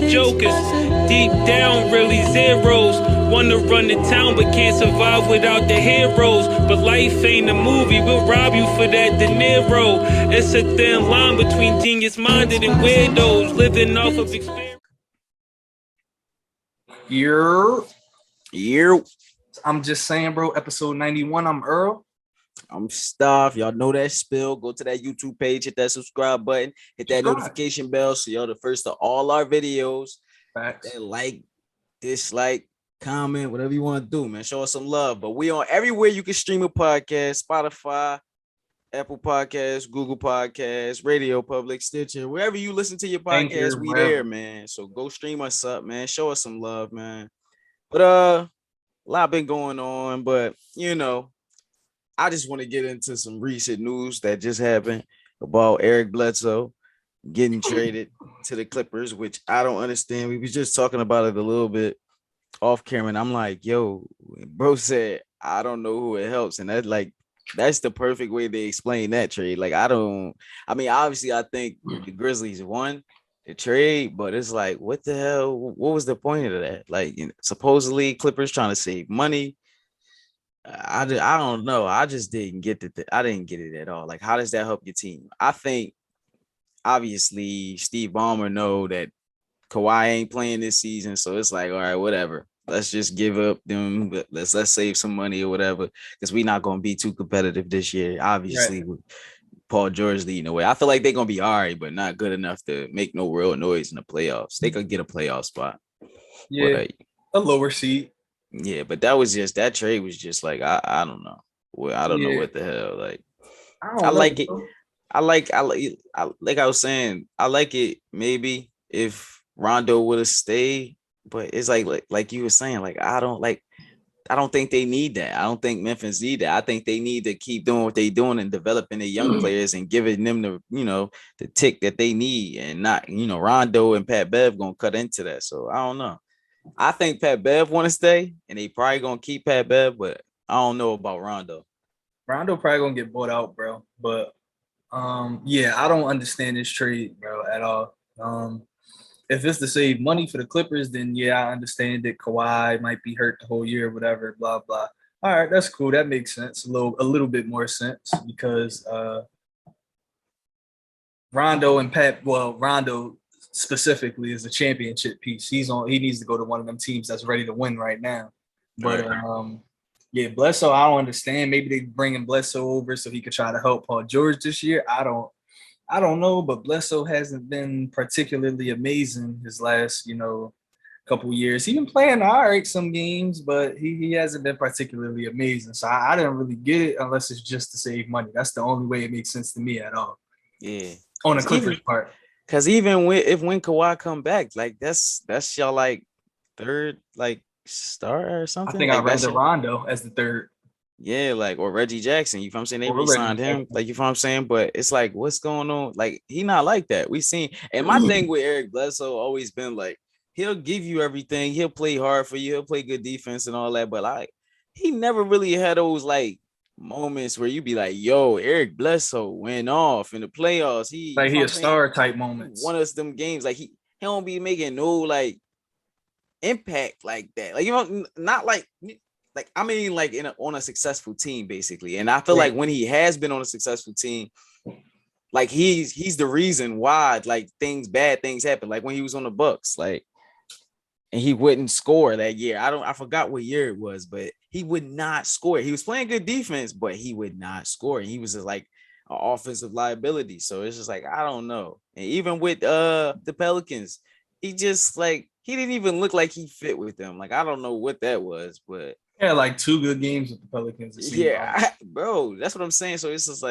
jokers. Deep down, really zeros. Wanna run the town, but can't survive without the heroes. But life ain't a movie, we'll rob you for that De Niro. It's a thin line between genius-minded and weirdos, living off of experience. I'm just saying, bro. Episode 91. I'm Earl. I'm Stuff. Y'all know that spill. Go to that YouTube page, hit that subscribe button, hit that notification bell so y'all the first of all our videos. Facts. Like, dislike, comment, whatever you want to do, man. Show us some love. But we on everywhere you can stream a podcast: Spotify, Apple Podcasts, Google Podcasts, Radio Public, Stitcher, wherever you listen to your podcast, we there, man. So go stream us up, man. Show us some love, man. But a lot been going on, but you know, I just want to get into some recent news that just happened about Eric Bledsoe getting traded to the Clippers, which I don't understand. We was just talking about it a little bit off camera, and I'm like, yo, bro said, I don't know who it helps. And that's the perfect way they explain that trade. Like, obviously, I think the Grizzlies won the trade, but it's like, what the hell? What was the point of that? Like, supposedly Clippers trying to save money. I don't know. I just didn't get it. I didn't get it at all. Like, how does that help your team? I think obviously Steve Ballmer know that Kawhi ain't playing this season, so it's like, all right, whatever. Let's just give up them. But let's save some money or whatever, because we're not gonna be too competitive this year. Obviously, with Paul George leading the way, I feel like they're gonna be all right, but not good enough to make no real noise in the playoffs. They could get a playoff spot. Yeah, a lower seed. Yeah, but that trade was just like, I don't know. Well, I don't know what the hell. Like, I like it. I like I was saying, I like it maybe if Rondo would have stayed, but it's like you were saying, like I don't think they need that. I don't think Memphis need that. I think they need to keep doing what they're doing and developing their young players and giving them the tick that they need, and not, Rondo and Pat Bev gonna cut into that. So I don't know. I think Pat Bev want to stay, and they probably gonna keep Pat Bev, but I don't know about Rondo. Rondo probably gonna get bought out, bro. But yeah, I don't understand this trade, bro, at all. If it's to save money for the Clippers, then yeah, I understand that Kawhi might be hurt the whole year, whatever, blah blah. All right, that's cool. That makes sense. A little bit more sense, because Rondo specifically is a championship piece. He needs to go to one of them teams that's ready to win right now. But yeah, Bledsoe, I don't understand. Maybe they bringing Bledsoe over so he could try to help Paul George this year. I don't know, but Bledsoe hasn't been particularly amazing his last, couple years. He's been playing all right some games, but he hasn't been particularly amazing. So I didn't really get it unless it's just to save money. That's the only way it makes sense to me at all. Yeah. On the Clippers part. Because even when Kawhi come back, like that's y'all like third star or something. I think I read Rondo as the third. Yeah, or Reggie Jackson. You know what I'm saying? They re-signed him. Like, you know what I'm saying? But it's like, what's going on? Like, he not like that. We seen, and my thing with Eric Bledsoe always been like, he'll give you everything. He'll play hard for you. He'll play good defense and all that. But he never really had those moments where you be like, yo, Eric Bledsoe went off in the playoffs. He a star type moments. One of them games, he don't be making no impact like that. Not on a successful team, basically. And I feel like when he has been on a successful team, he's the reason why bad things happen. Like when he was on the Bucks, and he wouldn't score that year. I forgot what year it was, but he would not score. He was playing good defense, but he would not score. And he was just an offensive liability. So it's just I don't know. And even with the Pelicans, he just he didn't even look like he fit with them. I don't know what that was, but yeah, 2 good games with the Pelicans. Yeah, bro, that's what I'm saying. So it's just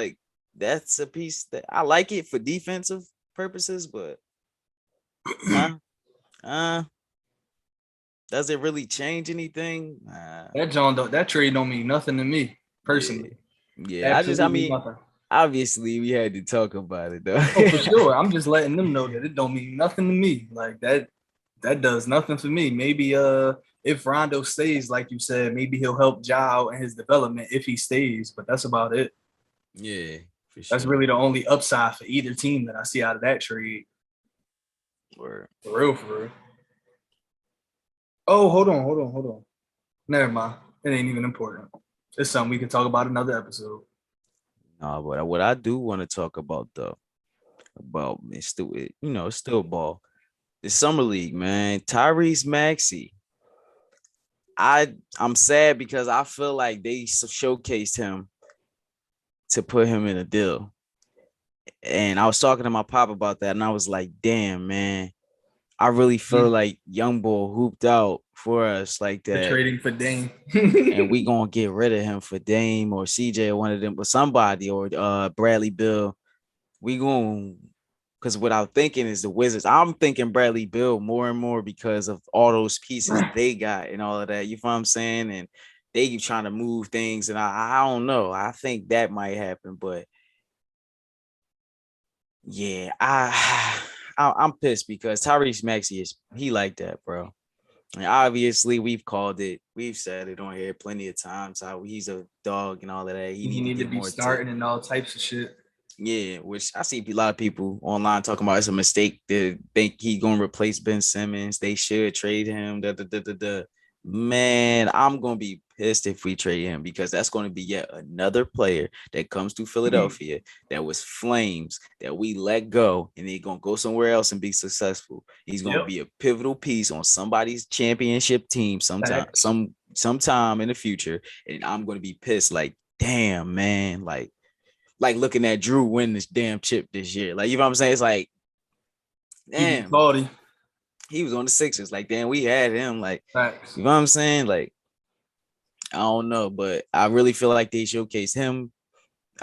that's a piece that I like it for defensive purposes, but does it really change anything? That trade don't mean nothing to me personally. Yeah, nothing. Obviously we had to talk about it though. Oh, for sure. I'm just letting them know that it don't mean nothing to me. That does nothing for me. Maybe if Rondo stays, like you said, maybe he'll help Ja and his development if he stays, but that's about it. Yeah, for sure. That's really the only upside for either team that I see out of that trade. Word. For real, for real. Oh, hold on. Never mind. It ain't even important. It's something we can talk about another episode. No, but what I do want to talk about though, it's still it's still ball. The summer league, man. Tyrese Maxey. I'm sad because I feel like they showcased him to put him in a deal. And I was talking to my pop about that, and I was like, damn, man. I really feel like Young Boy hooped out for us like They're that. trading for Dame. And we gonna get rid of him for Dame or CJ or one of them, but somebody or Bradley Bill. We going because what I'm thinking is the Wizards. I'm thinking Bradley Bill more and more because of all those pieces they got and all of that. You know what I'm saying? And they keep trying to move things, and I don't know. I think that might happen, but yeah, I'm pissed because Tyrese Maxey he like that, bro. And obviously, we've called it. We've said it on here plenty of times how he's a dog and all of that. He need to get be more starting and all types of shit. Yeah, which I see a lot of people online talking about it's a mistake to think he's gonna replace Ben Simmons. They should trade him. Man, I'm gonna be pissed if we trade him because that's gonna be yet another player that comes to Philadelphia that was flames that we let go and he's gonna go somewhere else and be successful. He's gonna be a pivotal piece on somebody's championship team sometime in the future, and I'm gonna be pissed. Like, damn, man, like looking at Drew win this damn chip this year. Like, you know what I'm saying? It's like, damn. He was on the Sixers. Like, damn, we had him. Like, Facts. You know what I'm saying? Like, I don't know, but I really feel like they showcased him,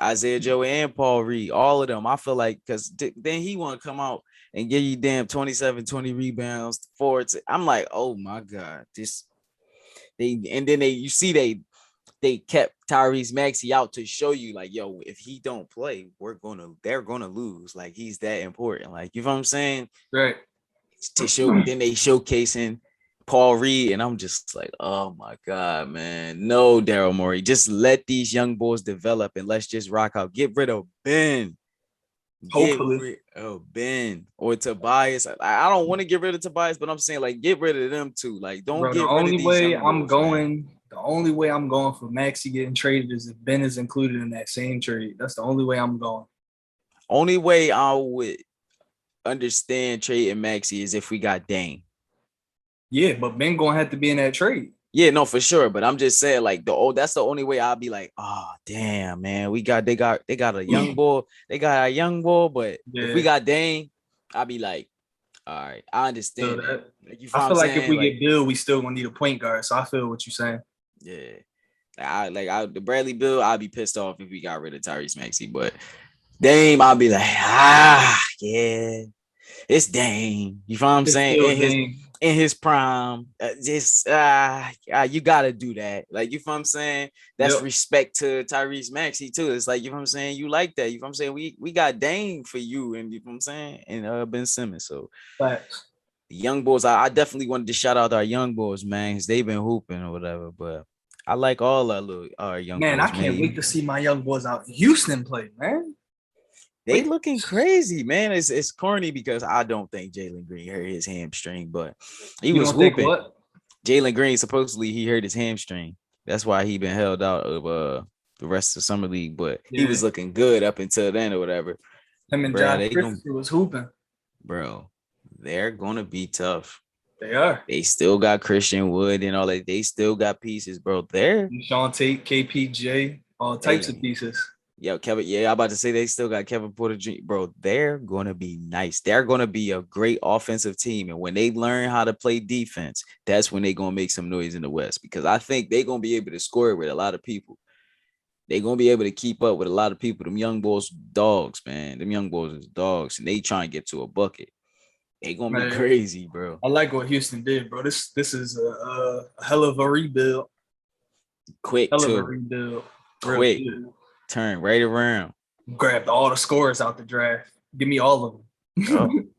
Isaiah Joe, and Paul Reed, all of them. I feel like because then he want to come out and give you damn 27, 20 rebounds, forwards. I'm like, oh my God. They kept Tyrese Maxey out to show you, like, yo, if he don't play, they're gonna lose. Like, he's that important. Like, you know what I'm saying? Right. Then they showcasing Paul Reed, and I'm just like, oh my God, man. No, Daryl Morey. Just let these young boys develop and let's just rock out. Get rid of Ben. Hopefully. Get rid of Ben or Tobias. I don't want to get rid of Tobias, but I'm saying, like, get rid of them too. Like, don't get rid of these young boys, man. The only way I'm going for Maxey getting traded is if Ben is included in that same trade. That's the only way I'm going. Only way I would understand trading Maxey is if we got Dame. Yeah, but Ben gonna have to be in that trade. Yeah, no, for sure. But I'm just saying, like, that's the only way I'll be like, oh damn, man. They got a young boy. They got a young boy, but if we got Dame, I'll be like, all right, I understand that. Like, I feel like if we get Bill, we still gonna need a point guard. So I feel what you're saying. Yeah. The Bradley Bill, I'd be pissed off if we got rid of Tyrese Maxey, but Dame, I'll be like, yeah, it's Dame. You know what I'm saying? In his prime, you gotta do that. Like, you know what I'm saying? That's respect to Tyrese Maxey too. It's like, you know what I'm saying? You like that. You know what I'm saying? We got Dame for you, and you know what I'm saying? And Ben Simmons. So Facts. The young boys, I definitely wanted to shout out our young boys, man, because they've been hooping or whatever. But I like all our young boys. Man, I can't wait to see my young boys out in Houston play, man. They looking crazy, man. It's corny because I don't think Jalen Green hurt his hamstring, but he was hooping. Jalen Green, supposedly he hurt his hamstring. That's why he been held out of the rest of the summer league, but he was looking good up until then or whatever. Him and Josh Christopher was hooping. Bro, they're gonna be tough. They are. They still got Christian Wood and all that. They still got pieces, bro. They're Sean Tate, KPJ, all types of pieces. Yo, Kevin. Yeah, I'm about to say they still got Kevin Porter Jr. Bro, they're gonna be nice. They're gonna be a great offensive team, and when they learn how to play defense, that's when they're gonna make some noise in the West. Because I think they're gonna be able to score with a lot of people. They're gonna be able to keep up with a lot of people. Them young boys, dogs, man. Them young boys is dogs, and they try and get to a bucket. They gonna be crazy, bro. I like what Houston did, bro. This is a hell of a rebuild. Quick, hell of a rebuild. Quick. Turn right around. Grabbed all the scores out the draft. Give me all of them.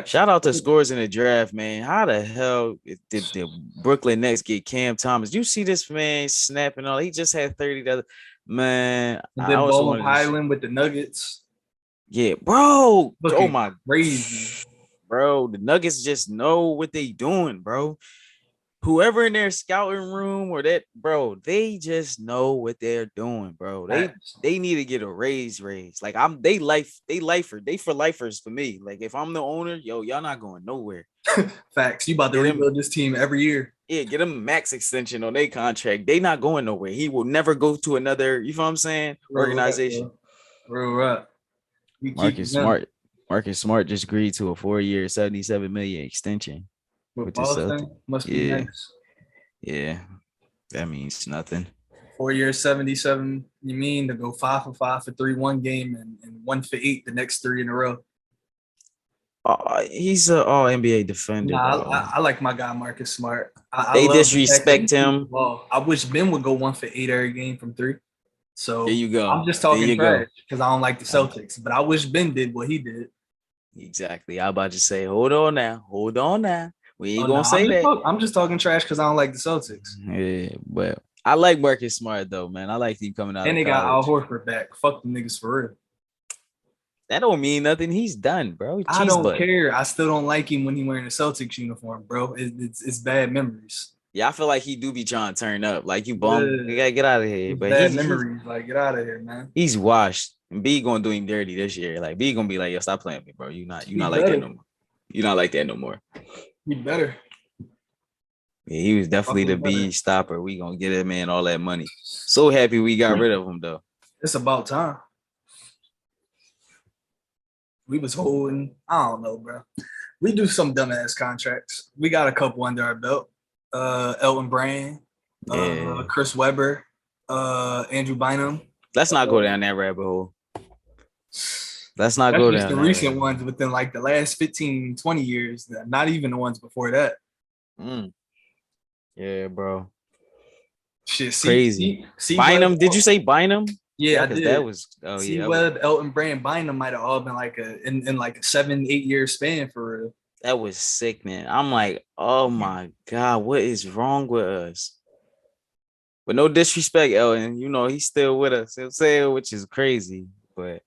Shout out to scores in the draft, man. How the hell did the Brooklyn Nets get Cam Thomas? You see this man snapping all? He just had 30. Man, and then Ball Highland with the Nuggets. Yeah, bro. Oh my, crazy, bro. The Nuggets just know what they doing, bro. Whoever in their scouting room or that, bro, they just know what they're doing, bro. They need to get a raise. Like they for lifers for me. Like if I'm the owner, y'all not going nowhere. Facts. You about to rebuild this team every year. Yeah, get him max extension on their contract. They not going nowhere. He will never go to another, you know what I'm saying, organization. Real up. Marcus Smart just agreed to a 4-year, $77 million extension with the Celtics. Must be nice. Yeah, that means nothing. 4 years, 77. You mean to go 5 for 5 for 3 one game and 1 for 8 the next 3 in a row? He's an all NBA defender. I like my guy Marcus Smart. They disrespect him. Well, I wish Ben would go 1 for 8 every game from 3. So there you go. I'm just talking trash because I don't like the Celtics, but I wish Ben did what he did. Exactly. I about to say, hold on now. We ain't gonna say that. I'm just talking trash because I don't like the Celtics. Yeah, but I like Marcus Smart though, man. I like him coming out. And they got Al Horford back. Fuck the niggas for real. That don't mean nothing. He's done, bro. I don't care. I still don't like him when he wearing a Celtics uniform, bro. It's bad memories. Yeah, I feel like he do be trying to turn up. Like you bum, you gotta get out of here. But bad memories, like get out of here, man. He's washed. And B gonna do him dirty this year. Like B gonna be like, yo, stop playing with me, bro. You not like that no more. You not like that no more. He better. Yeah, he was definitely the B stopper. We gonna get him in all that money. So happy we got rid of him though. It's about time. We was holding, I don't know, bro. We do some dumbass contracts. We got a couple under our belt. Elton Brand, Chris Webber, Andrew Bynum. Let's not go down that rabbit hole. Let's not go down the recent ones within like the last 15, 20 years. Not even the ones before that. Yeah, bro. Shit, crazy. Bynum, did you say Bynum? Yeah, I did. That was Webb, Elton Brand, Bynum might have all been like in like a 7-8 year span for real. That was sick, man. I'm like, oh my God, what is wrong with us? But no disrespect, Elton. You know, he's still with us. I'm saying, which is crazy. But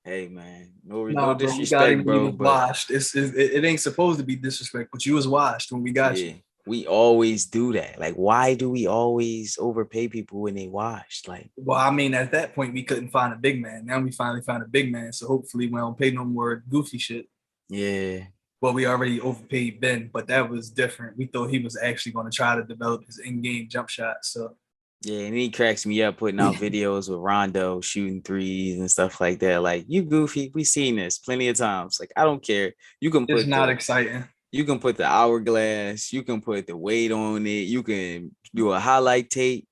hey, man, no disrespect, bro. But washed. It ain't supposed to be disrespect, but you was washed when we got you. We always do that. Like, why do we always overpay people when they washed? Like, well, I mean, at that point, we couldn't find a big man. Now we finally found a big man. So hopefully we don't pay no more goofy shit. Yeah. Well, we already overpaid Ben, but that was different. We thought he was actually going to try to develop his in-game jump shot. So yeah, and he cracks me up putting out videos with Rondo shooting threes and stuff like that. Like, you goofy. We seen this plenty of times. Like, I don't care. You can put it's not exciting. You can put the hourglass. You can put the weight on it. You can do a highlight tape.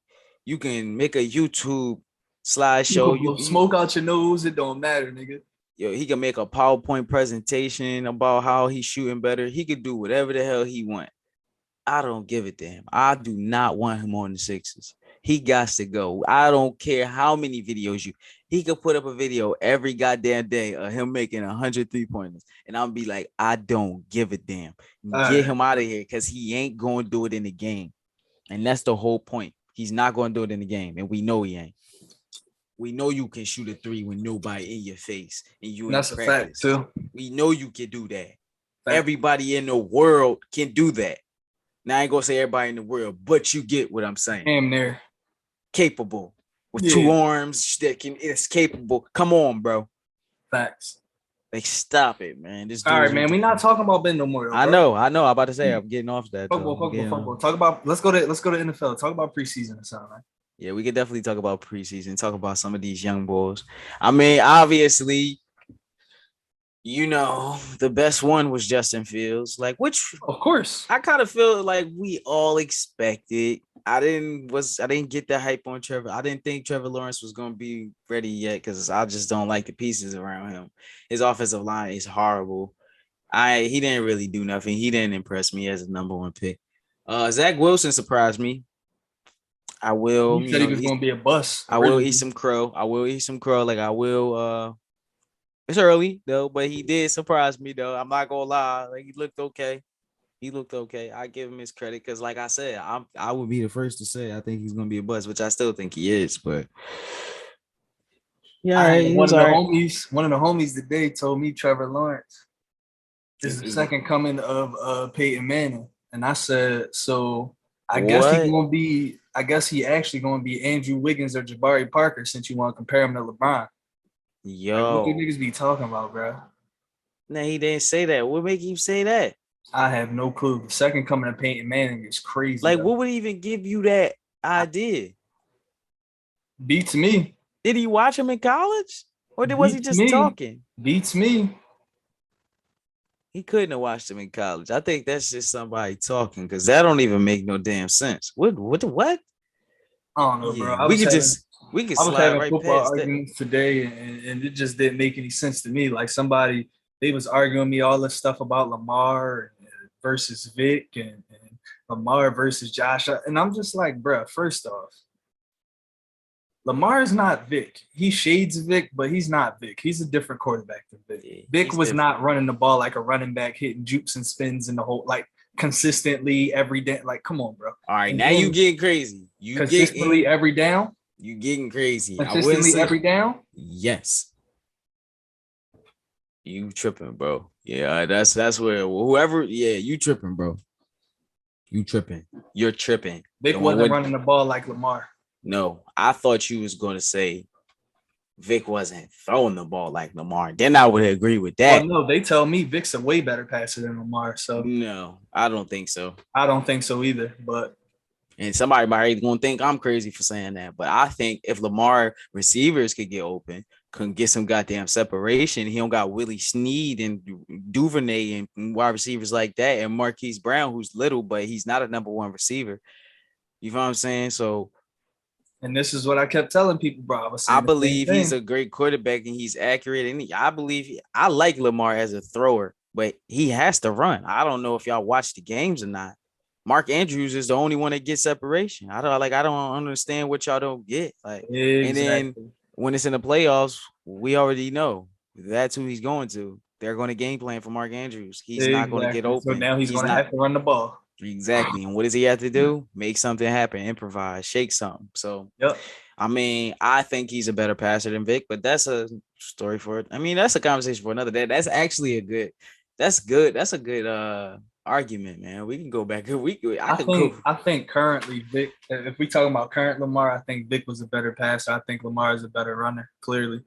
You can make a YouTube slideshow. You smoke out your nose. It don't matter, nigga. Yo, he can make a PowerPoint presentation about how he's shooting better. He could do whatever the hell he want. I don't give a damn. I do not want him on the Sixers. He got to go. I don't care how many videos he could put up a video every goddamn day of him making 100 3-pointers. And I'll be like, I don't give a damn. Get him out of here because he ain't going to do it in the game. And that's the whole point. He's not going to do it in the game. And we know he ain't. We know you can shoot a 3 with nobody in your face. And you that's a fact, too. We know you can do that. Fact. Everybody in the world can do that. Now, I ain't going to say everybody in the world, but you get what I'm saying. Damn near. Capable. With 2 arms that it's capable. Come on, bro. Facts. Like, stop it, man. All right, man. We're not talking about Ben no more. Though, I know. I'm about to say I'm getting off that. Football. Talk about. Let's go to NFL. Talk about preseason or something. Right? Yeah, we could definitely talk about preseason. Talk about some of these young boys. I mean, obviously, you know, the best one was Justin Fields. Like, which of course I kind of feel like we all expected. I didn't get the hype on Trevor. I didn't think Trevor Lawrence was going to be ready yet because I just don't like the pieces around him. His offensive line is horrible. He didn't really do nothing. He didn't impress me as a number 1 pick. Zach Wilson surprised me. I will. You said he was going to be a bust. I will eat some crow. Like I will. It's early though, but he did surprise me though. I'm not gonna lie. Like he looked okay. I give him his credit because, like I said, I would be the first to say I think he's gonna be a bust, which I still think he is. But yeah, one of the homies today told me Trevor Lawrence. is the second coming of Peyton Manning. And I said, so I What? guess he actually gonna be Andrew Wiggins or Jabari Parker since you want to compare him to LeBron. Like, what do Yo. niggas be talking about, bro? Nah, he didn't say that. What make him say that? I have no clue. The second coming of Peyton Manning is crazy. Like, Though. what would even give you that idea? Beats me. Did he watch him in college? Or was he Beats just me. talking? Beats me. He couldn't have watched him in college. I think that's just somebody talking because that don't even make no damn sense. What? I don't know, bro. Yeah, we could I was slide having right football past that. arguments today, and it just didn't make any sense to me. Like they was arguing me all this stuff about Lamar versus Vic and Lamar versus Josh, and I'm just like, bro. First off, Lamar is not Vic. He shades Vic, but he's not Vic. He's a different quarterback than Vic. Yeah, Vic he's was different. not running the ball like a running back, hitting jukes and spins in the whole like consistently every day. Like, come on, bro. All right, And now you then getting crazy. consistently every down. You getting crazy. I wouldn't Consistently say every down. yes. You tripping, bro. Yeah, that's where whoever. Yeah, you tripping, bro. You tripping. You're tripping. Vic wasn't running the ball like Lamar. No, I thought you was going to say Vic wasn't throwing the ball like Lamar. Then I would agree with that. Well, no, they tell me Vic's a way better passer than Lamar. So No, I don't think so. I don't think so either. But And somebody might going to think I'm crazy for saying that. But I think if Lamar receivers could get open, can get some goddamn separation, he don't got Willie Snead and Duvernay and wide receivers like that, and Marquise Brown, who's little, but he's not a number one receiver. You know what I'm saying? So, and this is what I kept telling people, bro. I believe he's a great quarterback and he's accurate. And I like Lamar as a thrower, but he has to run. I don't know if y'all watch the games or not. Mark Andrews is the only one that gets separation. I don't understand what y'all don't get. Like, exactly. And then when it's in the playoffs, we already know that's who he's going to. They're going to game plan for Mark Andrews. He's not going to get open. So now he's going to have to run the ball. Exactly. And what does he have to do? Make something happen, improvise, shake something. So, yep. I mean, I think he's a better passer than Vic, but that's a story for it. I mean, that's a conversation for another day. That's actually a good. That's a good argument, man. We can go back. I think currently Vic, if we talking about current Lamar, I think Vic was a better passer. I think Lamar is a better runner, clearly.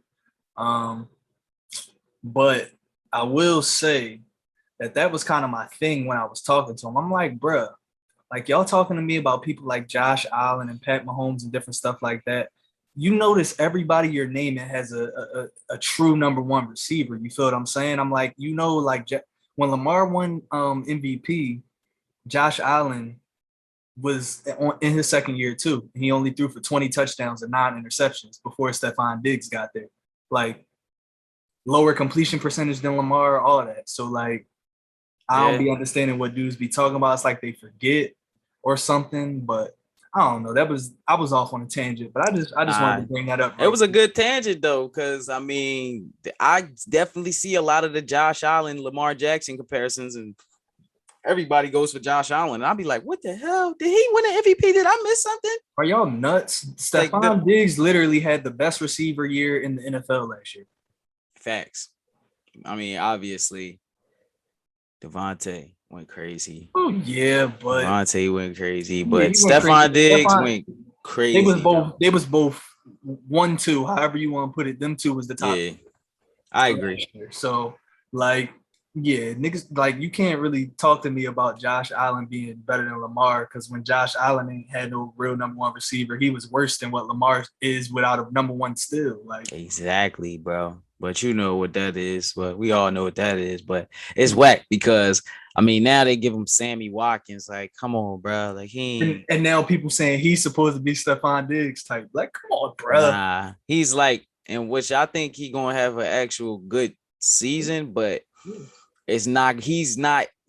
But I will say that was kind of my thing when I was talking to him. I'm like, bruh, like y'all talking to me about people like Josh Allen and Pat Mahomes and different stuff like that. You notice everybody you're naming has a true number one receiver. You feel what I'm saying? I'm like, like when Lamar won MVP, Josh Allen was in his second year too. He only threw for 20 touchdowns and 9 interceptions before Stephon Diggs got there. Like lower completion percentage than Lamar, all of that. So like, I don't be understanding what dudes be talking about. It's like they forget or something, but I don't know. I was off on a tangent, but I just wanted to bring that up. It was a good tangent though, because I mean, I definitely see a lot of the Josh Allen, Lamar Jackson comparisons, and everybody goes for Josh Allen. And I'll be like, what the hell? Did he win an MVP? Did I miss something? Are y'all nuts? Stephon Diggs literally had the best receiver year in the NFL last year. Facts. I mean, obviously, Devontae went crazy. Oh yeah, but Devontae went crazy, but Stephon Diggs went crazy. They was both 1-2, however you want to put it. Them two was the top. Yeah, I agree. So like, yeah, niggas, like you can't really talk to me about Josh Allen being better than Lamar, because when Josh Allen ain't had no real number one receiver, he was worse than what Lamar is without a number one still. Like exactly, bro. But you know what that is. But we all know what that is. But it's whack because I mean now they give him Sammy Watkins. Like, come on, bro. Like and now people saying he's supposed to be Stephon Diggs type. Like, come on, bro. Nah, he's like, in which I think he gonna have an actual good season, but he's not.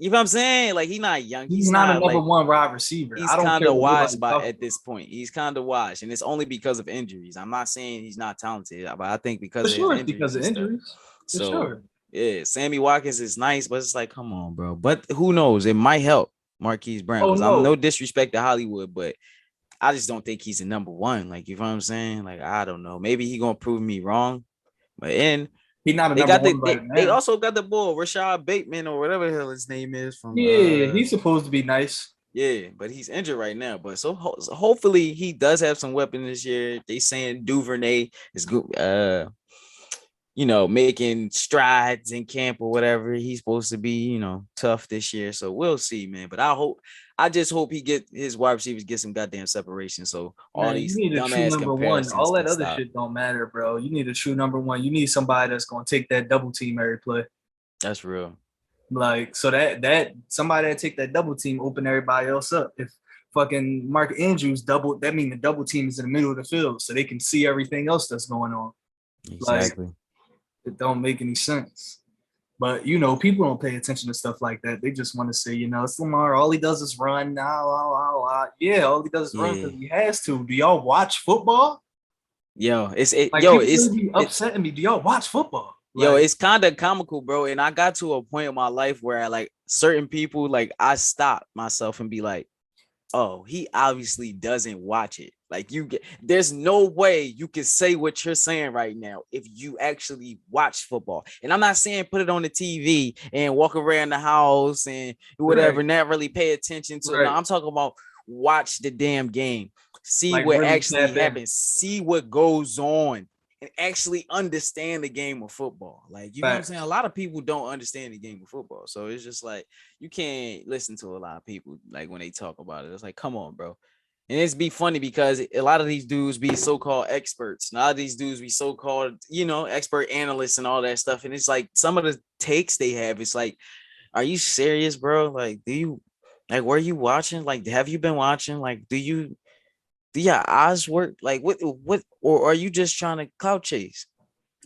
You know what I'm saying? Like he's not young. He's not a number one wide receiver. He's kind of washed at this point. He's kind of washed, and it's only because of injuries. I'm not saying he's not talented, but I think because of injuries. So yeah, Sammy Watkins is nice, but it's like, come on, bro. But who knows? It might help Marquise Brown. I'm no disrespect to Hollywood, but I just don't think he's a number one. Like, you know what I'm saying? Like, I don't know. Maybe he gonna prove me wrong, but He's not a They number got one right they now. also got the bull Rashad Bateman or whatever the hell his name is from. Yeah, he's supposed to be nice. Yeah, but he's injured right now. But so hopefully he does have some weapon this year. They saying Duvernay is good. Making strides in camp or whatever. He's supposed to be, tough this year. So we'll see, man. But I just hope he get his wide receivers get some goddamn separation. So all Man, these you need a true dumbass number one. comparisons All that can other stop. shit don't matter, bro. You need a true number one. You need somebody that's gonna take that double team every play. That's real. Like so that somebody that take that double team open everybody else up. If fucking Mark Andrews double, that means the double team is in the middle of the field, so they can see everything else that's going on. Exactly. Like it don't make any sense. But people don't pay attention to stuff like that. They just want to say, it's Lamar. All he does is run. Yeah, all he does is run because he has to. Do y'all watch football? Yo, it's really upsetting me. Do y'all watch football? It's kind of comical, bro. And I got to a point in my life where certain people, I stop myself and be like, oh, he obviously doesn't watch it. There's no way you can say what you're saying right now if you actually watch football. And I'm not saying put it on the TV and walk around the house and whatever, not really pay attention to it. No, I'm talking about watch the damn game, see what really actually happens, see what goes on, and actually understand the game of football. You know what I'm saying? A lot of people don't understand the game of football. So it's just you can't listen to a lot of people when they talk about it. It's come on, bro. And it's be funny because a lot of these dudes be so-called experts. A lot of these dudes be so-called, expert analysts and all that stuff. And it's some of the takes they have, it's are you serious, bro? Do you were you watching? Have you been watching? Do your eyes work? What or are you just trying to clout chase?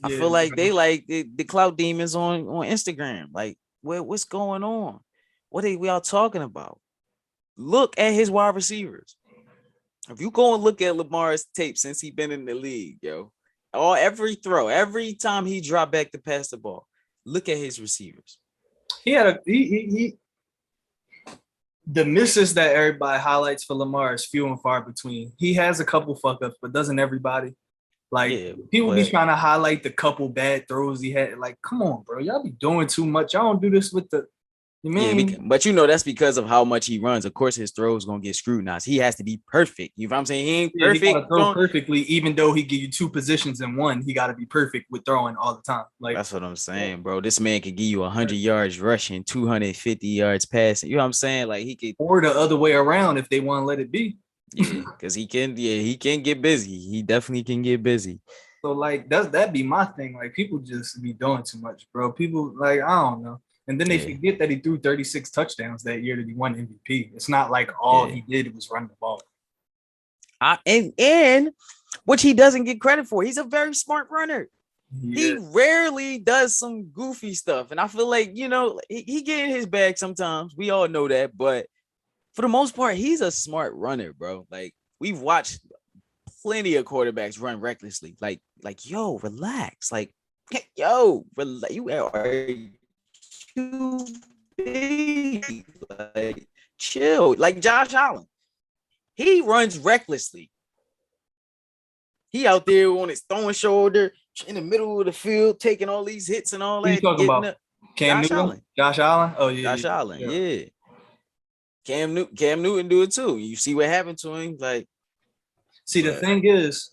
Yeah, I feel they the clout demons on Instagram. What's going on? What are we all talking about? Look at his wide receivers. If you go and look at Lamar's tape since he's been in the league, every throw, every time he dropped back to pass the ball, look at his receivers. He had the misses that everybody highlights for Lamar is few and far between. He has a couple fuck ups, but doesn't everybody? People be trying to highlight the couple bad throws he had. Come on, bro. Y'all be doing too much. Y'all don't do this with the but that's because of how much he runs. Of course, his throws gonna get scrutinized. He has to be perfect. You know what I'm saying? He ain't perfect. He gotta throw perfectly, even though he give you two positions in one. He got to be perfect with throwing all the time. That's what I'm saysaying, bro. This man could give you 100 yards rushing, 250 yards passing. You know what I'm saying? He could, or the other way around if they want to let it be. Yeah, because he can get busy. He definitely can get busy. So that be my thing. People just be doing too much, bro. People I don't know. And then they forget that he threw 36 touchdowns that year that he won MVP. It's not all he did was run the ball. And which he doesn't get credit for. He's a very smart runner. He rarely does some goofy stuff. And I feel he get in his bag sometimes. We all know that. But for the most part, he's a smart runner, bro. We've watched plenty of quarterbacks run recklessly. Yo, relax. You are too big. Chill. Josh Allen, he runs recklessly. He out there on his throwing shoulder in the middle of the field, taking all these hits and all that. Who you talking about? Cam Newton? Allen. Josh Allen? Oh yeah. Josh Allen, yeah. Cam Newton do it too. You see what happened to him. The thing is,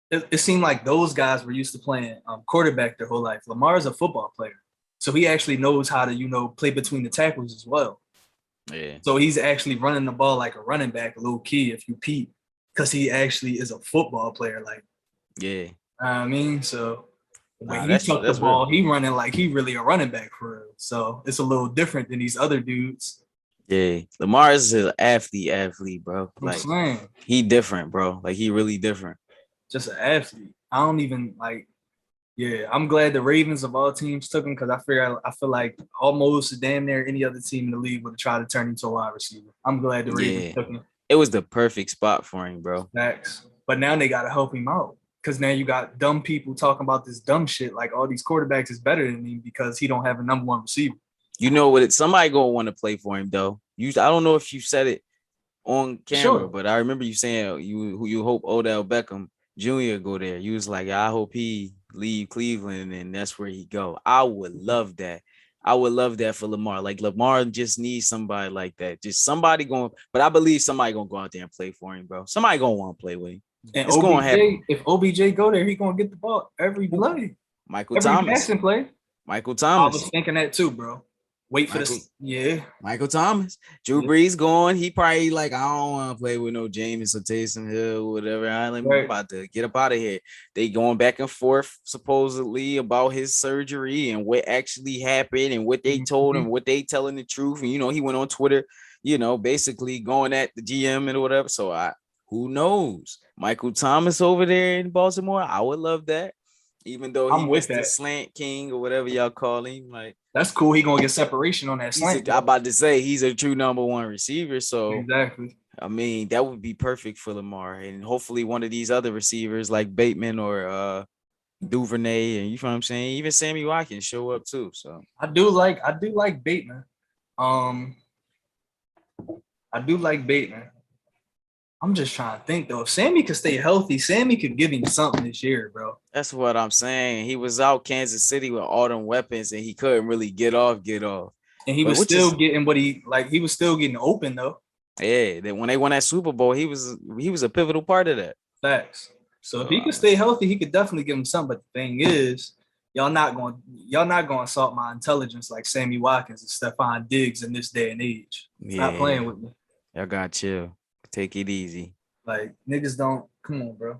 it seemed like those guys were used to playing quarterback their whole life. Lamar's a football player. So he actually knows how to, play between the tackles as well. Yeah. So he's actually running the ball like a running back, low key, if you peep, because he actually is a football player. Yeah. I mean, so when he took the ball, he running like he really a running back for real. So it's a little different than these other dudes. Yeah. Lamar is an athlete, bro. He different, bro. He really different. Just an athlete. I don't even I'm glad the Ravens of all teams took him because I feel like almost damn near any other team in the league would have tried to turn him to a wide receiver. I'm glad the Ravens took him. It was the perfect spot for him, bro. Facts. But now they got to help him out because now you got dumb people talking about this dumb shit all these quarterbacks is better than him because he don't have a number one receiver. You know what? Somebody gonna want to play for him though. I don't know if you said it on camera, but I remember you saying you hope Odell Beckham Jr. go there. You was like, I hope he leave Cleveland, and that's where he go. I would love that. I would love that for Lamar. Like Lamar just needs somebody like that. Just somebody going, but I believe somebody gonna go out there and play for him, bro. Somebody gonna want to play with him. And It's going to happen. if OBJ go there, he gonna get the ball every play, Michael every Thomas. passing play. Michael I Thomas. was thinking that too, bro. Wait for this. Yeah. Michael Thomas. Drew Brees going. He probably like, I don't want to play with no Jameis or Taysom Hill, whatever. I'm about to get up out of here. They going back and forth supposedly about his surgery and what actually happened and what they told him, what they telling the truth. And, he went on Twitter, basically going at the GM and whatever. So who knows? Michael Thomas over there in Baltimore. I would love that. Even though he was the slant king or whatever y'all call him, like that's cool. He gonna get separation on that slant. I'm about to say he's a true number one receiver. So exactly. I mean, that would be perfect for Lamar, and hopefully one of these other receivers like Bateman or Duvernay, and you know what I'm saying, even Sammy Watkins show up too. So I do like Bateman. I do like Bateman. I'm just trying to think though. If Sammy could stay healthy, Sammy could give him something this year, bro. That's what I'm saying. He was out Kansas City with all them weapons, and he couldn't really get off. And he was still getting what he was still getting open though. Yeah, that when they won that Super Bowl, he was a pivotal part of that. Facts. So if he could stay healthy, he could definitely give him something. But the thing is, y'all not going to assault my intelligence like Sammy Watkins and Stephon Diggs in this day and age. Stop playing with me. Y'all gotta chill. Take it easy. Like niggas don't come on, bro.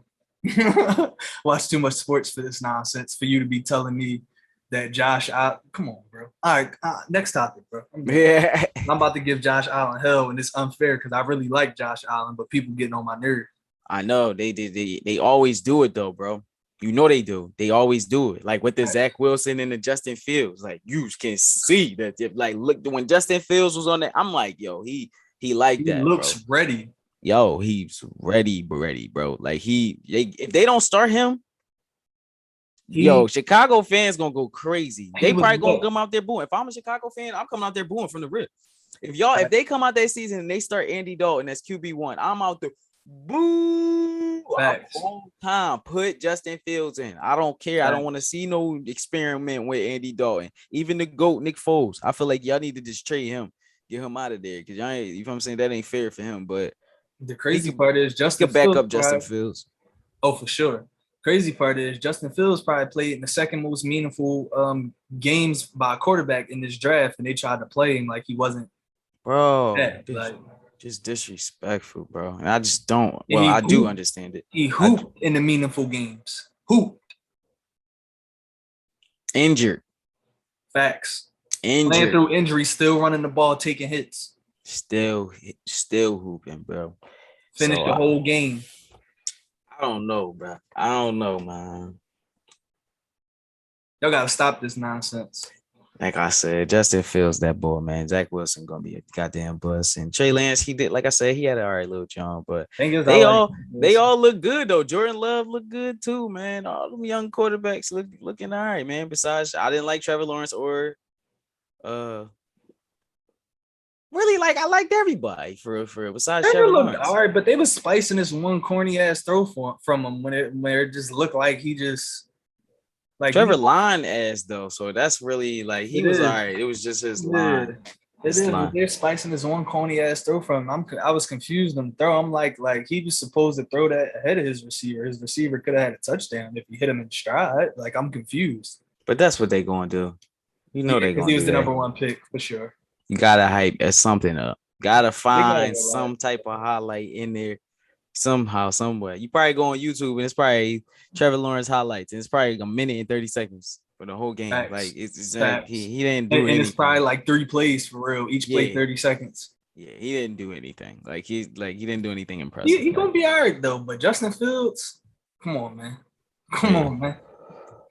Watch too much sports for this nonsense for you to be telling me that Josh Allen. Come on, bro. All right, next topic, bro. I'm about to give Josh Allen hell, and it's unfair because I really like Josh Allen, but people getting on my nerves. I know they always do it though, bro. You know they do. They always do it. Like with the Zach Wilson and the Justin Fields. Like you can see that. If look when Justin Fields was on that, I'm like, yo, he like that. He looks bro. Ready. Yo, he's ready, bro. Like if they don't start him, Chicago fans gonna go crazy. They probably gonna come out there booing. If I'm a Chicago fan, I'm coming out there booing from the rip. If they come out that season and they start Andy Dalton as QB1, I'm out there boo all time. Put Justin Fields in. I don't care. I don't want to see no experiment with Andy Dalton. Even the GOAT Nick Foles. I feel like y'all need to just trade him, get him out of there because y'all ain't. You know what I'm saying? That ain't fair for him, but. The crazy part is Justin Fields back up Justin Fields. Oh, for sure. Crazy part is Justin Fields probably played in the second most meaningful games by a quarterback in this draft, and they tried to play him like he wasn't. Bro, just disrespectful, bro. And I just don't. Well, I do understand it. He hooped in the meaningful games. Hooped. Injured. Facts. Injured. Playing through injury, still running the ball, taking hits. Still hooping, bro. Finish the whole game. I don't know, bro. I don't know, man. Y'all gotta stop this nonsense. Like I said, Justin Fields, that boy, man. Zach Wilson gonna be a goddamn bust, and Trey Lance, he did. Like I said, he had an all right little jump, but they all look good though. Jordan Love looked good too, man. All them young quarterbacks looking all right, man. Besides, I didn't like Trevor Lawrence or really, I liked everybody for besides Trevor Lawrence. All right, but they was spicing this one corny ass throw from him when it just looked like he just Trevor line ass though. So that's really he was all right. It was just his line. They're spicing this one corny ass throw from him. I was confused on the throw. I'm like he was supposed to throw that ahead of his receiver. His receiver could have had a touchdown if he hit him in stride. I'm confused. But that's what they gonna do. You know they gonna do. He was the number one pick for sure. You gotta hype something up. Gotta find some type of highlight in there somehow, somewhere. You probably go on YouTube and it's probably Trevor Lawrence highlights, and it's probably a minute and 30 seconds for the whole game. Facts. It's he didn't do anything. And it's probably 3 plays for real. Each play 30 seconds. Yeah, he didn't do anything. He didn't do anything impressive. He gonna be all right though. But Justin Fields, come on, man. Come on, man.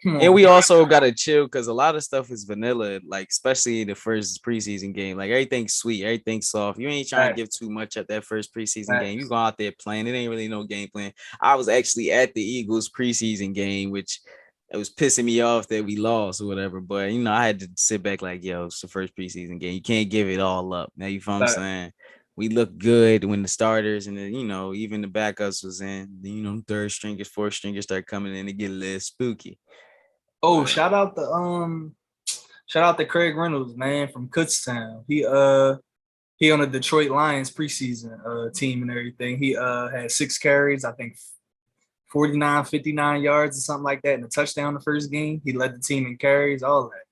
And we also gotta chill because a lot of stuff is vanilla, especially in the first preseason game. Everything's sweet, everything's soft. You ain't trying to give too much at that first preseason game. You go out there playing. It ain't really no game plan. I was actually at the Eagles preseason game, which it was pissing me off that we lost or whatever. But I had to sit back it's the first preseason game. You can't give it all up. Now you know what I'm saying? We looked good when the starters and even the backups was in. Third stringers, fourth stringers start coming in to get a little spooky. Oh, shout out to Craig Reynolds, man, from Kutztown. He on the Detroit Lions preseason team and everything. He had 6 carries, I think 49, 59 yards or something like that, and a touchdown the first game. He led the team in carries, all that.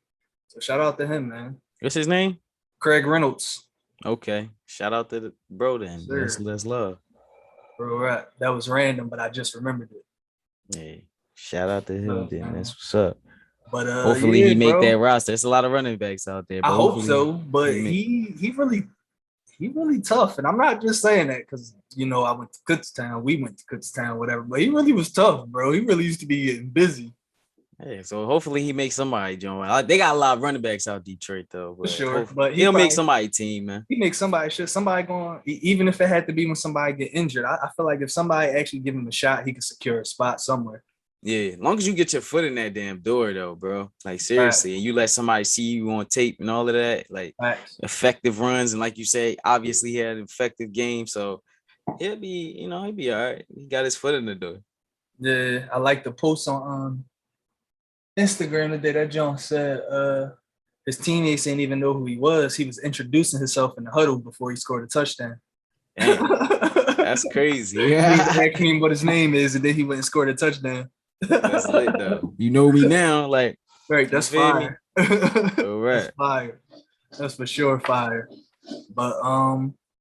So shout out to him, man. What's his name? Craig Reynolds. Okay. Shout out to the bro then. Sure. Let's love. Bro, right. That was random, but I just remembered it. Yeah. Shout out to him then. That's what's up. But hopefully he make that roster. There's a lot of running backs out there. I hope so, but he really tough. And I'm not just saying that because I went to Kutztown. We went to Kutztown, whatever. But he really was tough, bro. He really used to be getting busy. Hey, so hopefully he makes somebody join. They got a lot of running backs out Detroit though. For sure, but he'll make somebody team, man. He makes somebody going. Even if it had to be when somebody get injured, I feel like if somebody actually give him a shot, he could secure a spot somewhere. Yeah, as long as you get your foot in that damn door, though, bro. Like seriously, and you let somebody see you on tape and all of that, like effective runs, and like you say, obviously he had an effective game, so he'll be all right. He got his foot in the door. Yeah, I like the post on Instagram today. That John said his teammates didn't even know who he was. He was introducing himself in the huddle before he scored a touchdown. That's crazy. Yeah. He was asking him what his name is, and then he went and scored a touchdown. That's lit though. You know me now, like right. That's fire. All right. That's fire. That's for sure fire. But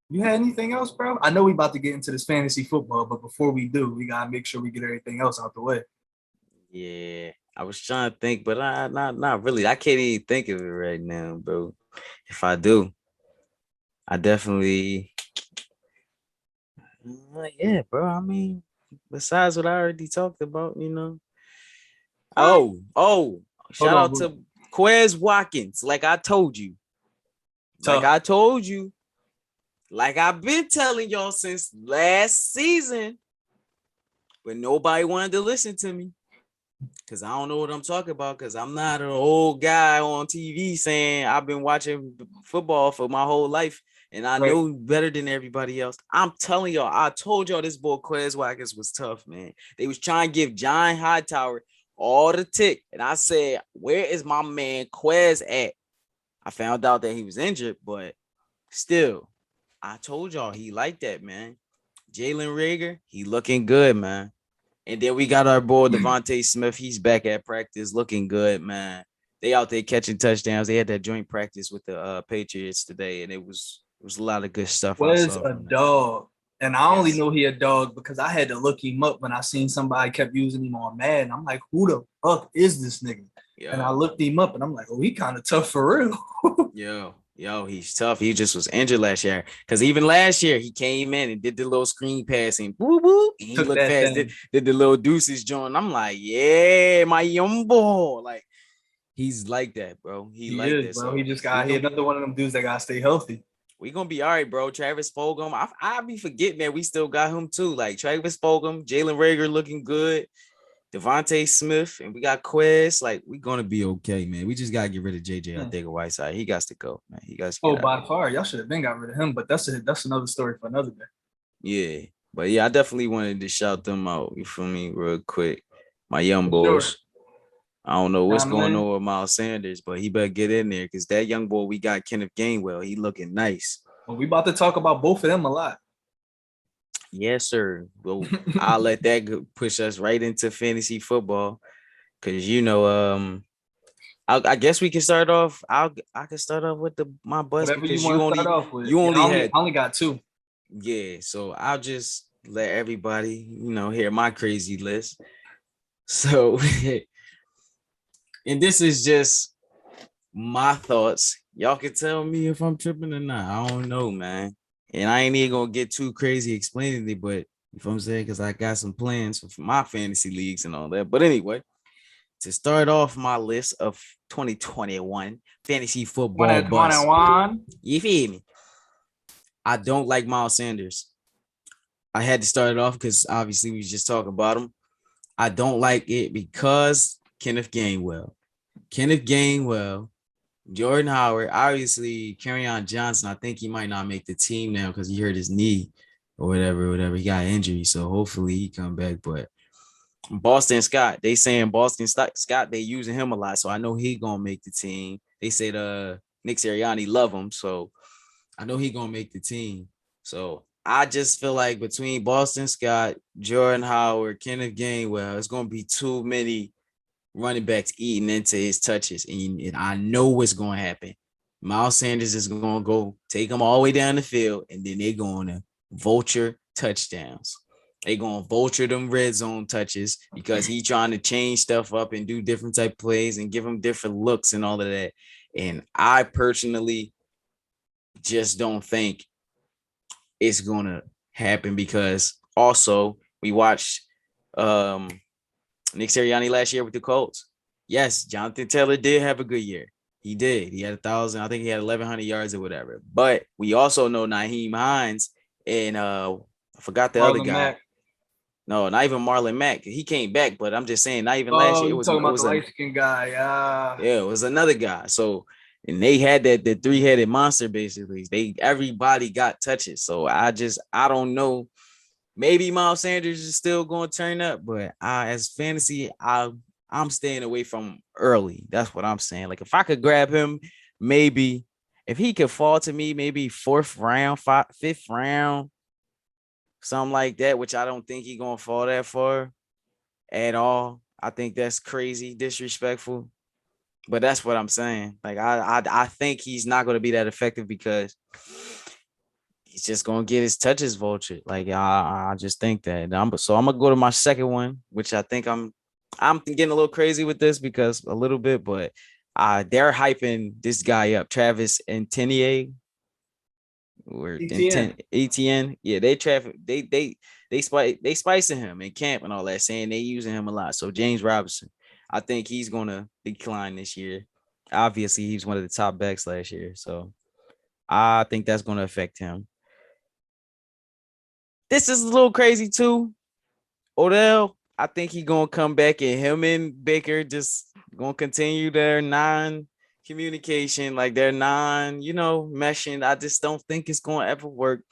you had anything else, bro? I know we about to get into this fantasy football, but before we do, we gotta make sure we get everything else out the way. Yeah, I was trying to think, but not really. I can't even think of it right now, bro. If I do, I definitely. Yeah, bro. I mean, besides what I already talked about, Oh, shout out to Quez Watkins. Like I told you. Like I've been telling y'all since last season. But nobody wanted to listen to me. Because I don't know what I'm talking about. Because I'm not an old guy on TV saying I've been watching football for my whole life. And I know better than everybody else. I'm telling y'all, I told y'all this boy Quez Watkins was tough, man. They was trying to give John Hightower all the tick. And I said, where is my man Quez at? I found out that he was injured, but still, I told y'all he liked that, man. Jalen Reagor, he looking good, man. And then we got our boy Devontae Smith. He's back at practice looking good, man. They out there catching touchdowns. They had that joint practice with the Patriots today, and it was a lot of good stuff. Was a dog. And I only know he a dog because I had to look him up when I seen somebody kept using him on Madden. I'm like, who the fuck is this nigga? Yo. And I looked him up and I'm like, oh, he kind of tough for real. Yo, he's tough. He just was injured last year. Because even last year, he came in and did the little screen passing. Boo, boo. And he looked fast, did the little deuces joint. I'm like, yeah, my young boy. Like, he's like that, bro. He like is, that. Bro. So he just got another one of them dudes that got to stay healthy. We gonna be all right, bro. Travis Fulgham. I be forgetting that we still got him too. Like Travis Fulgham, Jalen Reagor looking good, Devontae Smith, and we got Quez. Like we gonna be okay, man. We just gotta get rid of JJ Arcega-Whiteside. He got to go, man. He got to. Oh, by far, y'all should have been got rid of him. But that's another story for another day. Yeah, but yeah, I definitely wanted to shout them out. You feel me, real quick, my young boys. Sure. I don't know what's going on with Miles Sanders, but he better get in there because that young boy we got, Kenneth Gainwell, he looking nice. Well, we about to talk about both of them a lot. Yes, sir. Well, I'll let that push us right into fantasy football because I guess we can start off. I can start off with my bust because you only got 2. Yeah, so I'll just let everybody hear my crazy list. So. And this is just my thoughts. Y'all can tell me if I'm tripping or not. I don't know, man. And I ain't even gonna get too crazy explaining it, but if I'm saying, because I got some plans for my fantasy leagues and all that. But anyway, to start off my list of 2021 fantasy football bust, you feel me? I don't like Miles Sanders. I had to start it off because obviously we just talking about him. I don't like it because Kenneth Gainwell, Jordan Howard, obviously Kerryon Johnson. I think he might not make the team now because he hurt his knee or whatever. He got injury, so hopefully he come back. But Boston Scott. They saying Boston Scott, they using him a lot. So I know he gonna make the team. They said Nick Sirianni love him. So I know he gonna make the team. So I just feel like between Boston Scott, Jordan Howard, Kenneth Gainwell, it's gonna be too many running backs eating into his touches. And I know what's gonna happen. Miles Sanders is gonna go take them all the way down the field, and then they're gonna vulture touchdowns. They're gonna vulture them red zone touches because he's trying to change stuff up and do different type plays and give them different looks and all of that. And I personally just don't think it's gonna happen because also we watched Nick Sirianni last year with the Colts. Yes, Jonathan Taylor did have a good year. He did. He had 1,000. I think he had 1,100 yards or whatever. But we also know Naheem Hines and I forgot the other Marlon guy. Mack. No, not even Marlon Mack. He came back, but I'm just saying, not even Oh, last year. you talking about the light skinned guy? Yeah, it was another guy. So, and they had the 3-headed monster basically. Everybody got touches. So I don't know. Maybe Miles Sanders is still going to turn up, but as fantasy, I'm staying away from him early. That's what I'm saying. Like if I could grab him, maybe if he could fall to me, maybe 4th round, 5th round, something like that, which I don't think he's gonna fall that far at all. I think that's crazy, disrespectful. But that's what I'm saying. Like I think he's not gonna be that effective because he's just gonna get his touches vultured. Like I just think that. So I'm gonna go to my second one, which I think I'm getting a little crazy with this because a little bit, but they're hyping this guy up, Travis Etienne. Or ATN. Yeah, they spicing him in camp and all that, saying they using him a lot. So James Robinson, I think he's gonna decline this year. Obviously, he's one of the top backs last year, so I think that's gonna affect him. This is a little crazy too. Odell, I think he's gonna come back and him and Baker just gonna continue their non-communication, like they're meshing. I just don't think it's gonna ever work.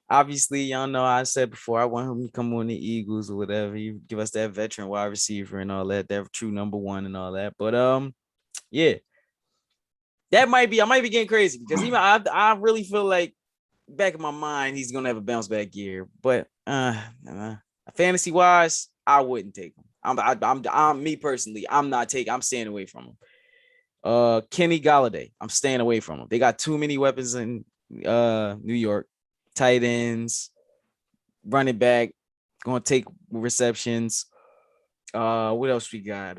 Obviously, y'all know I said before I want him to come on the Eagles or whatever. You give us that veteran wide receiver and all that true number one and all that. But yeah, I might be getting crazy because I really feel like back in my mind he's gonna have a bounce back year. But fantasy wise, I wouldn't take him. I'm me personally. I'm staying away from him. Kenny Galladay, I'm staying away from him. They got too many weapons in New York. Tight ends, running back, gonna take receptions. What else we got?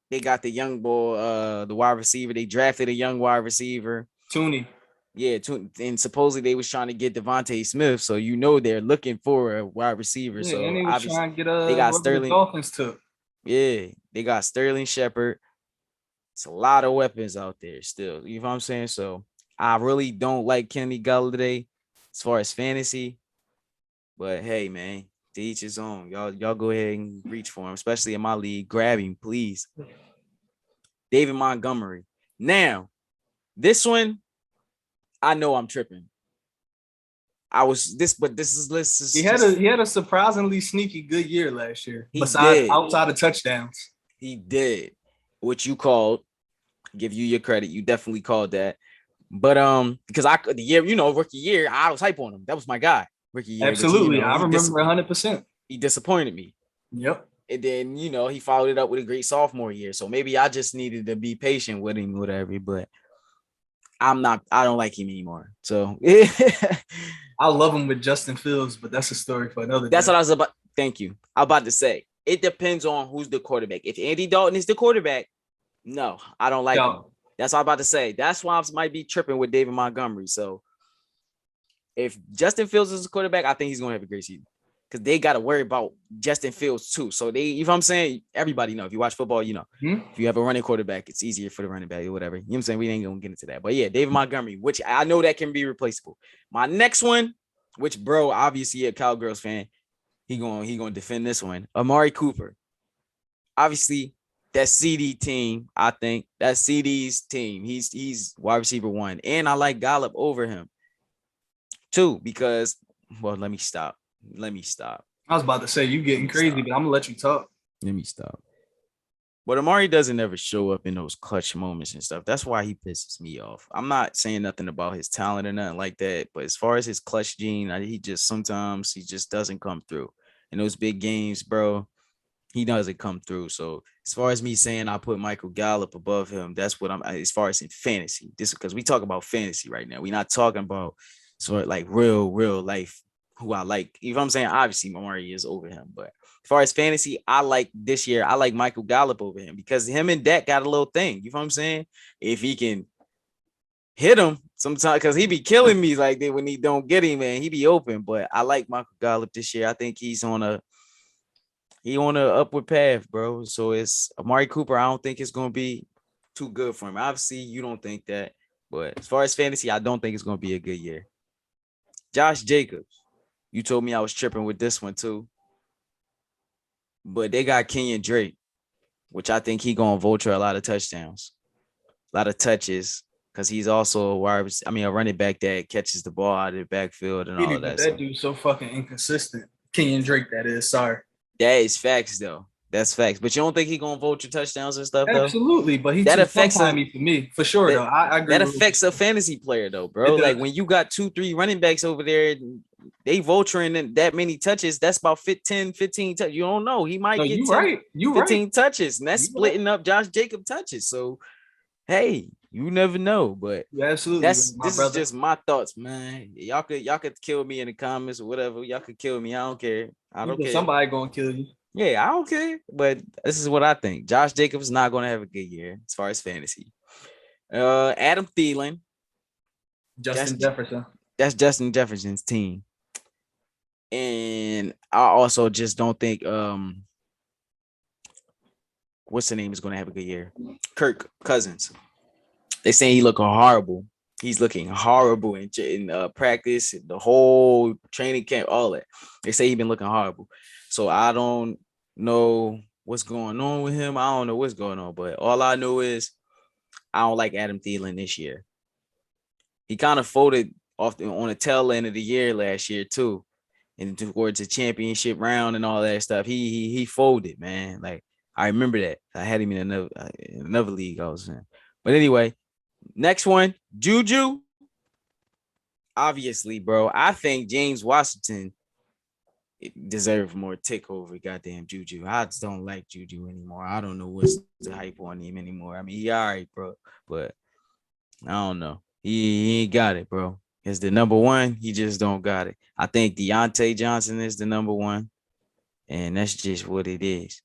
They got the young boy, the wide receiver. They drafted a young wide receiver. Tooney. Yeah, and supposedly they was trying to get Devontae Smith, so they're looking for a wide receiver. Yeah, so and they was trying to get they got Sterling. The Dolphins took. Yeah, they got Sterling Shepard. It's a lot of weapons out there still. You know what I'm saying? So I really don't like Kenny Galladay as far as fantasy, but hey, man, to each his own. Y'all go ahead and reach for him, especially in my league. Grab him, please. David Montgomery. Now, this one, I know I'm tripping. This is. He had a surprisingly sneaky good year last year. Outside of touchdowns, he did, which you called. Give you your credit. You definitely called that. But because rookie year, I was hype on him. That was my guy. Rookie year. Absolutely, I remember 100%. He disappointed me. Yep. And then he followed it up with a great sophomore year. So maybe I just needed to be patient with him, whatever. But I don't like him anymore. So I love him with Justin Fields, but that's a story for another day. That's what I was about. Thank you. I'm about to say it depends on who's the quarterback. If Andy Dalton is the quarterback, no, I don't like him. That's what I'm about to say. That's why I might be tripping with David Montgomery. So if Justin Fields is a quarterback, I think he's going to have a great season because they got to worry about Justin Fields too. So you know what I'm saying? Everybody know. If you watch football, if you have a running quarterback, it's easier for the running back or whatever. You know what I'm saying? We ain't going to get into that. But yeah, David Montgomery, which I know that can be replaceable. My next one, which bro, obviously a Cowgirls fan, he going to defend this one. Amari Cooper. Obviously, that CD team, I think that's CD's team. He's wide receiver 1. And I like Gallup over him too, because let me stop. I was about to say you getting crazy, but I'm gonna let you talk. Let me stop. But Amari doesn't ever show up in those clutch moments and stuff. That's why he pisses me off. I'm not saying nothing about his talent or nothing like that. But as far as his clutch gene, he just doesn't come through. In those big games, bro, he doesn't come through. So as far as me saying I put Michael Gallup above him, that's what I'm as far as in fantasy. This because we talk about fantasy right now. We're not talking about sort of like real life who I like. You know what I'm saying? Obviously, Amari is over him, but as far as fantasy, I like this year. I like Michael Gallup over him because him and Dak got a little thing. You know what I'm saying? If he can hit him sometimes, because he be killing me like that when he don't get him, man. He be open. But I like Michael Gallup this year. I think he's on a upward path, bro. So it's Amari Cooper. I don't think it's gonna be too good for him. Obviously, you don't think that, but as far as fantasy, I don't think it's gonna be a good year. Josh Jacobs, you told me I was tripping with this one too. But they got Kenyon Drake, which I think he gonna vulture a lot of touchdowns, a lot of touches, because he's also a running back that catches the ball out of the backfield and all of that. That dude's so fucking inconsistent. Kenyon Drake, that is. Sorry. That is facts, though. That's facts. But you don't think he gonna vulture touchdowns and stuff, though? Absolutely, but that affects me for me for sure. Though I agree. That affects a fantasy player, though, bro. Like when you got 2-3 running backs over there, they vulturing that many touches. That's about 15 touches. You don't know. He might get 15 touches, and that's splitting up Josh Jacobs touches. So, hey, you never know. But absolutely, this is just my thoughts, man. Y'all could kill me in the comments or whatever. Y'all could kill me. I don't care. I don't care. Somebody gonna kill you. Yeah, I don't care. But this is what I think. Josh Jacobs is not gonna have a good year as far as fantasy. Adam Thielen, Justin Jefferson. That's Justin Jefferson's team. And I also just don't think what's the name is going to have a good year. Kirk Cousins. They saying he looking horrible. He's looking horrible in practice, the whole training camp, all that. They say he's been looking horrible. So I don't know what's going on with him. I don't know what's going on, but all I know is I don't like Adam Thielen this year. He kind of folded off on the tail end of the year last year too, and towards the championship round and all that stuff. He folded, man. Like I remember that. I had him in another league I was in. But anyway, next one, Juju. Obviously, bro, I think James Washington deserve more takeover. Goddamn Juju. I just don't like Juju anymore. I don't know what's the hype on him anymore. I mean, he all right, bro, but I don't know. He ain't got it, bro. It's the number one. He just don't got it. I think Deontay Johnson is the number one, and that's just what it is.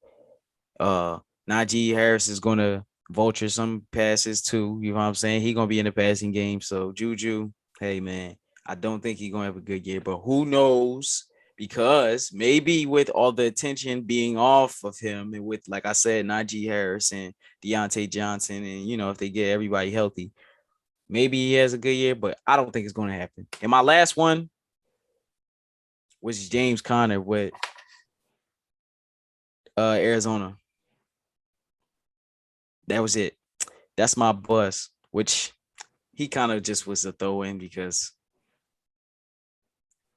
Najee Harris is gonna vulture some passes too. You know what I'm saying? He gonna be in the passing game. So Juju, hey man, I don't think he's gonna have a good year, but who knows? Because maybe with all the attention being off of him, and with, like I said, Najee Harris and Deontay Johnson, and if they get everybody healthy, maybe he has a good year, but I don't think it's going to happen. And my last one was James Conner with Arizona. That was it. That's my buzz, which he kind of just was a throw in because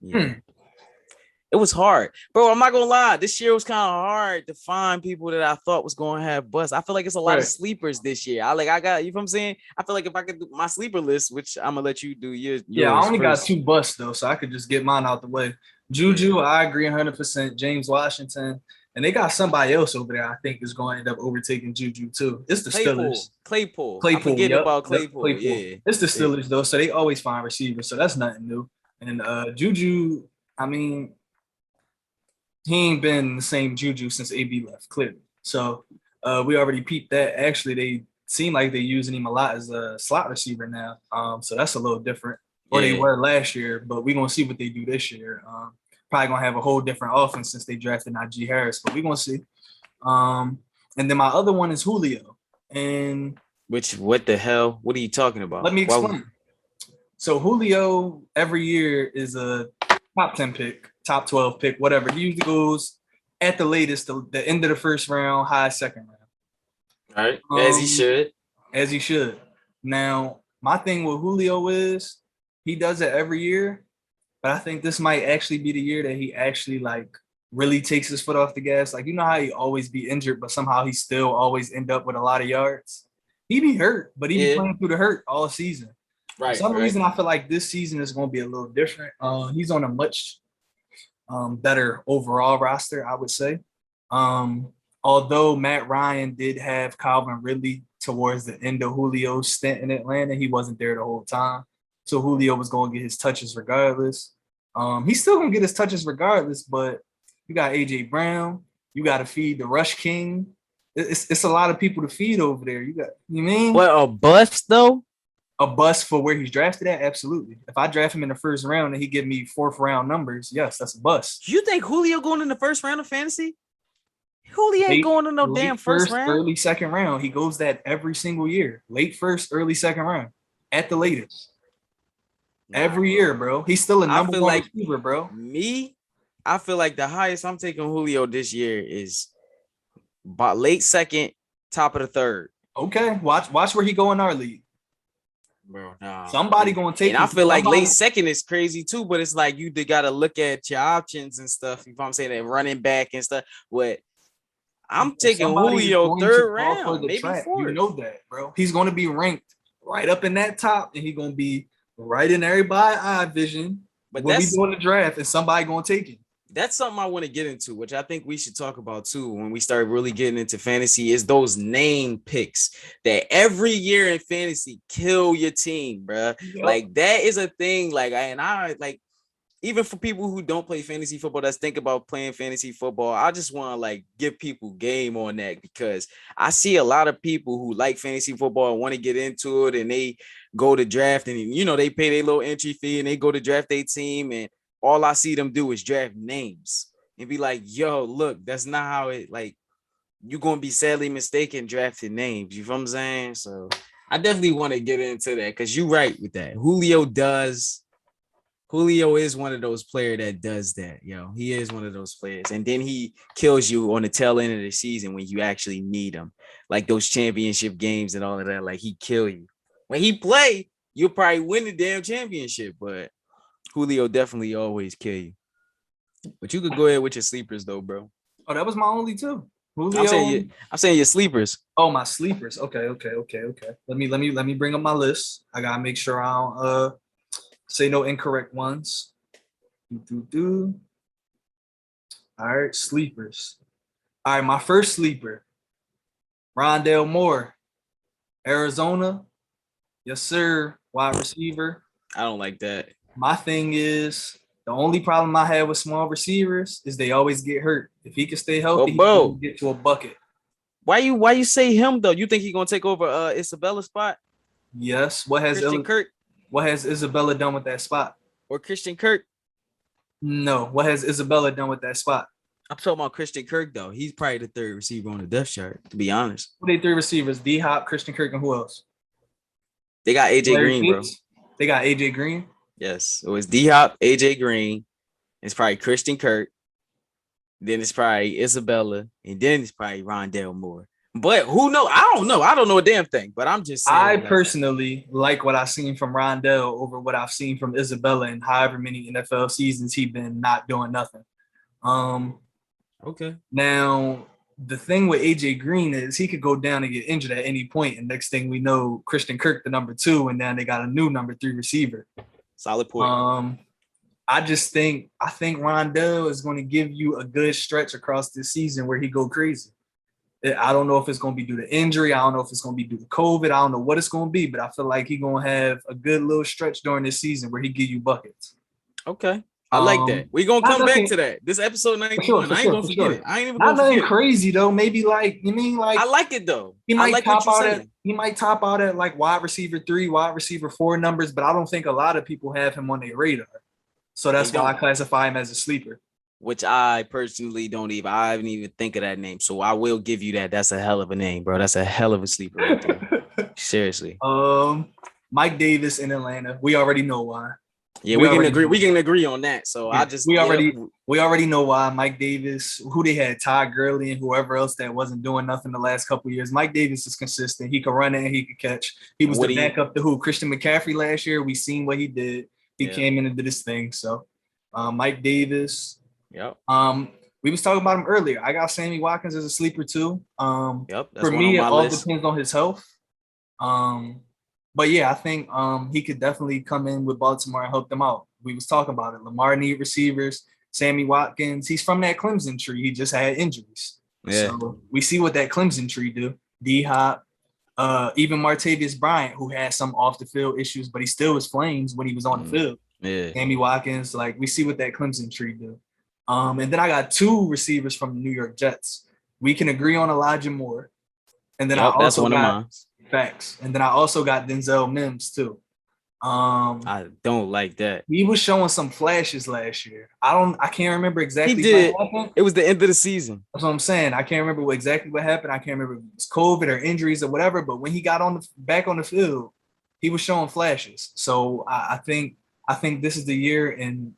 it was hard. Bro, I'm not going to lie. This year was kind of hard to find people that I thought was going to have buzz. I feel like it's a lot of sleepers this year. I got, you know what I'm saying? I feel like if I could do my sleeper list, which I'm going to let you do yours. Yeah, I only got 2 busts, though, so I could just get mine out the way. Juju, I agree 100%. James Washington. And they got somebody else over there I think is going to end up overtaking Juju, too. It's the Steelers. Claypool. I forget about Claypool. Yeah. It's the Steelers, though, so they always find receivers, so that's nothing new. And Juju, I mean, he ain't been the same Juju since AB left, clearly. So we already peeped that. Actually, they seem like they're using him a lot as a slot receiver now. So that's a little different. Or they were last year, but we're going to see what they do this year. Probably going to have a whole different offense since they drafted Najee Harris, but we're going to see. And then my other one is Julio. And what the hell? What are you talking about? Let me explain. So Julio every year is a top 10 pick. Top 12 pick, whatever. He usually goes at the latest, the end of the first round, high second round. All right. As he should. As he should. Now, my thing with Julio is he does it every year, but I think this might actually be the year that he actually really takes his foot off the gas. Like, you know how he always be injured, but somehow he still always end up with a lot of yards. He be hurt, but he be playing through the hurt all season. For some reason, I feel like this season is going to be a little different. He's on a much better overall roster, I would say. Although Matt Ryan did have Calvin Ridley towards the end of Julio's stint in Atlanta, he wasn't there the whole time. So Julio was going to get his touches regardless. He's still going to get his touches regardless, but you got A.J. Brown. You got to feed the Rush King. It's a lot of people to feed over there. You mean? Well, a bust though? A bust for where he's drafted at? Absolutely. If I draft him in the first round and he give me 4th round numbers, yes, that's a bust. You think Julio going in the first round of fantasy? Julio ain't going in no damn first round. Early second round. He goes that every single year. Late first, early second round. At the latest. Every year, bro. He's still a number one receiver, bro. I feel like the highest I'm taking Julio this year is about late second, top of the third. Okay. Watch where he go in our league. Bro, nah. Somebody gonna take. And I feel like late second is crazy too, but it's like you got to look at your options and stuff. If I'm saying that running back and stuff, what I'm taking Julio third round, maybe fourth. You know that, bro. He's going to be ranked right up in that top, and he's going to be right in everybody's eye vision. But when we doing the draft, and somebody going to take it. That's something I want to get into, which I think we should talk about too when we start really getting into fantasy, is those name picks that every year in fantasy kill your team, bro. Yep. Like that is a thing. Like, I even for people who don't play fantasy football, that's think about playing fantasy football, I just want to like give people game on that, because I see a lot of people who like fantasy football and want to get into it, and they go to draft and, you know, they pay their little entry fee and they go to draft their team, and all I see them do is draft names and be like, yo, look, that's not how it, like, you're going to be sadly mistaken drafting names. You know what I'm saying? So I definitely want to get into that, because you're right with that. Julio is one of those players that does that, yo. He is one of those players. And then he kills you on the tail end of the season when you actually need him. Like those championship games and all of that, like he kill you. When he play, you'll probably win the damn championship, but Julio definitely always kill you. But you could go ahead with your sleepers though, bro. Oh, that was my only two. Julio. I'm saying your sleepers. Oh, my sleepers. Okay. Let me bring up my list. I gotta make sure I don't say no incorrect ones. All right, sleepers. All right, my first sleeper, Rondale Moore, Arizona. Yes, sir. Wide receiver. I don't like that. My thing is, the only problem I have with small receivers is they always get hurt. If he can stay healthy, he can get to a bucket. Why you say him though? You think he's gonna take over Isabella's spot? Yes. What has Isabella done with that spot? Or Christian Kirk? No. What has Isabella done with that spot? I'm talking about Christian Kirk though. He's probably the third receiver on the depth chart, to be honest. Who are they three receivers? D-Hop, Christian Kirk, and who else? They got AJ Green, bro. They got AJ Green? Yes. It was D-Hop, AJ Green. It's probably Christian Kirk. Then it's probably Isabella. And then it's probably Rondale Moore. But who knows? I don't know. I don't know a damn thing. But I'm just saying. I personally like what I've seen from Rondale over what I've seen from Isabella and however many NFL seasons he's been not doing nothing. Okay. Now, the thing with AJ Green is he could go down and get injured at any point. And next thing we know, Christian Kirk, the number 2, and then they got a new number 3 receiver. Solid point. I think Rondale is going to give you a good stretch across this season where he go crazy. I don't know if it's going to be due to injury. I don't know if it's going to be due to COVID. I don't know what it's going to be, but I feel like he's going to have a good little stretch during this season where he give you buckets. Okay. I like that. We're going to come back to that. This episode 91. Sure, I ain't going to forget it. I ain't even going to forget it. Crazy, though. Maybe I like it, though. He might top out at like wide receiver 3, wide receiver 4 numbers, but I don't think a lot of people have him on their radar. So that's why I classify him as a sleeper. Which I personally I haven't even think of that name. So I will give you that. That's a hell of a name, bro. That's a hell of a sleeper right there. Seriously. Mike Davis in Atlanta. We already know why. Yeah, we can agree. We can agree on that. So yeah, we already know why. Mike Davis, who they had, Todd Gurley and whoever else that wasn't doing nothing the last couple of years. Mike Davis is consistent. He could run it and he could catch. He was the backup to Christian McCaffrey last year. We seen what he did. He came in and did his thing. So Mike Davis. Yep. We was talking about him earlier. I got Sammy Watkins as a sleeper too. Yep, that's For one on me, it my all list. depends on his health. But yeah, I think he could definitely come in with Baltimore and help them out. We was talking about it. Lamar need receivers. Sammy Watkins, he's from that Clemson tree. He just had injuries. Yeah. So we see what that Clemson tree do. D-Hop, even Martavius Bryant, who had some off the field issues, but he still was flames when he was on the field. Yeah. Sammy Watkins, like we see what that Clemson tree do. And then I got two receivers from the New York Jets. We can agree on Elijah Moore. And then I Yep, that's also one of got mine. facts. And then I also got Denzel Mims too. I don't like that. He was showing some flashes last year. I can't remember He exactly did. what happened. It was the end of the season. That's what I'm saying. I can't remember exactly what happened. I can't remember if it was COVID or injuries or whatever. But when he got back on the field, he was showing flashes. So I think this is the year, and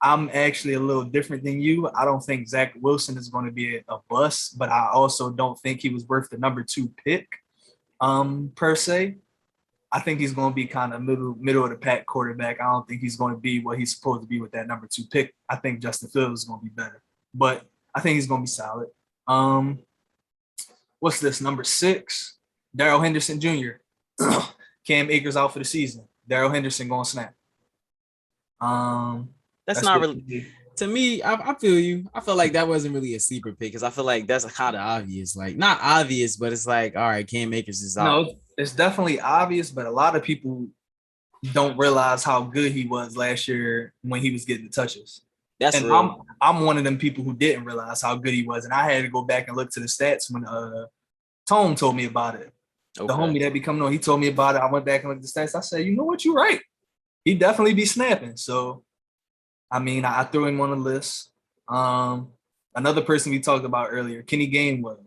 I'm actually a little different than you. I don't think Zach Wilson is going to be a bust, but I also don't think he was worth the number 2 pick, per se. I think he's going to be kind of middle of the pack quarterback. I don't think he's going to be what he's supposed to be with that number 2 pick. I think Justin Fields is going to be better, but I think he's going to be solid. What's this, number 6? Darrell Henderson Jr. Cam Akers out for the season. Darrell Henderson going to snap. That's not really. To me, I feel you. I feel like that wasn't really a sleeper pick because I feel like that's kind of obvious. Like, not obvious, but it's like, all right, Cam Akers is out. No, it's definitely obvious, but a lot of people don't realize how good he was last year when he was getting the touches. That's and real. I'm one of them people who didn't realize how good he was, and I had to go back and look to the stats when Tone told me about it. Okay. The homie that be coming on, he told me about it. I went back and looked at the stats. I said, you know what, you're right. He'd definitely be snapping. So, I mean, I threw him on the list. Another person we talked about earlier, Kenny Gainwell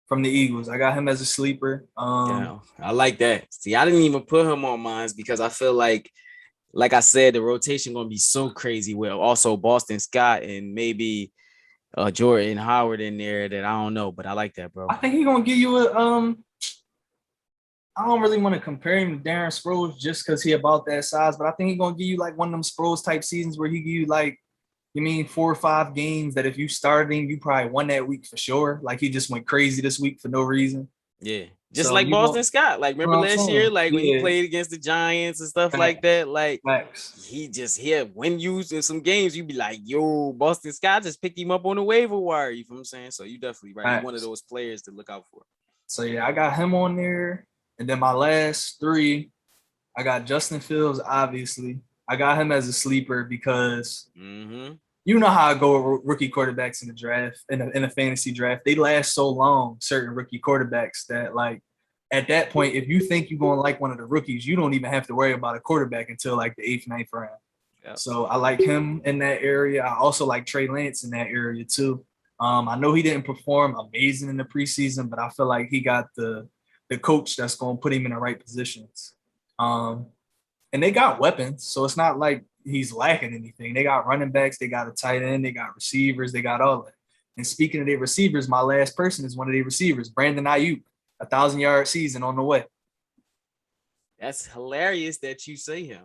from the Eagles. I got him as a sleeper. Yeah, I like that. See, I didn't even put him on mine because I feel like I said, the rotation going to be so crazy. Well, also Boston Scott and maybe Jordan Howard in there that I don't know, but I like that, bro. I think he's going to give you I don't really want to compare him to Darren Sproles just because he about that size, but I think he's going to give you like one of them Sproles type seasons where he give you like, 4 or 5 games that if you started him, you probably won that week for sure. Like he just went crazy this week for no reason. Yeah. Just so like Boston Scott. Like, remember last year, like when he played against the Giants and stuff like that, like he just when used in some games, you'd be like, yo, Boston Scott just picked him up on the waiver wire. You feel what I'm saying? So you definitely right. He's one of those players to look out for. So yeah, I got him on there. And then my last 3, I got Justin Fields, obviously. I got him as a sleeper because you know how I go with rookie quarterbacks in the draft, in a fantasy draft. They last so long, certain rookie quarterbacks, that like at that point, if you think you're going to like one of the rookies, you don't even have to worry about a quarterback until like the 8th, 9th round. Yep. So I like him in that area. I also like Trey Lance in that area too. I know he didn't perform amazing in the preseason, but I feel like he got the coach that's going to put him in the right positions. And they got weapons, so it's not like he's lacking anything. They got running backs, they got a tight end, they got receivers, they got all that. And speaking of their receivers, my last person is one of their receivers, Brandon Ayuk, 1,000-yard season on the way. That's hilarious that you say him.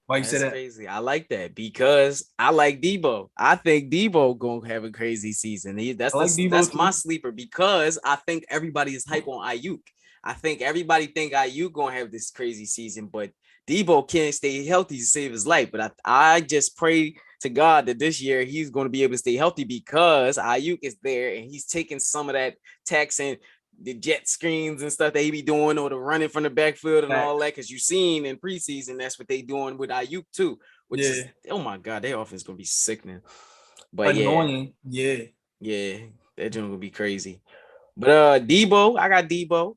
Why you say that? Crazy. I like that because I like Debo. I think Debo gonna have a crazy season. That's my sleeper because I think everybody is hype on Ayuk. I think everybody think Ayuk gonna have this crazy season, but Debo can't stay healthy to save his life. But I just pray to God that this year he's going to be able to stay healthy because Ayuk is there and he's taking some of that tax and the jet screens and stuff that he be doing, or the running from the backfield and all that. Because you've seen in preseason, that's what they doing with Ayuk too, which is, oh my God, their offense is going to be sickening. But annoying. Yeah, that joint will be crazy. But Debo, I got Debo.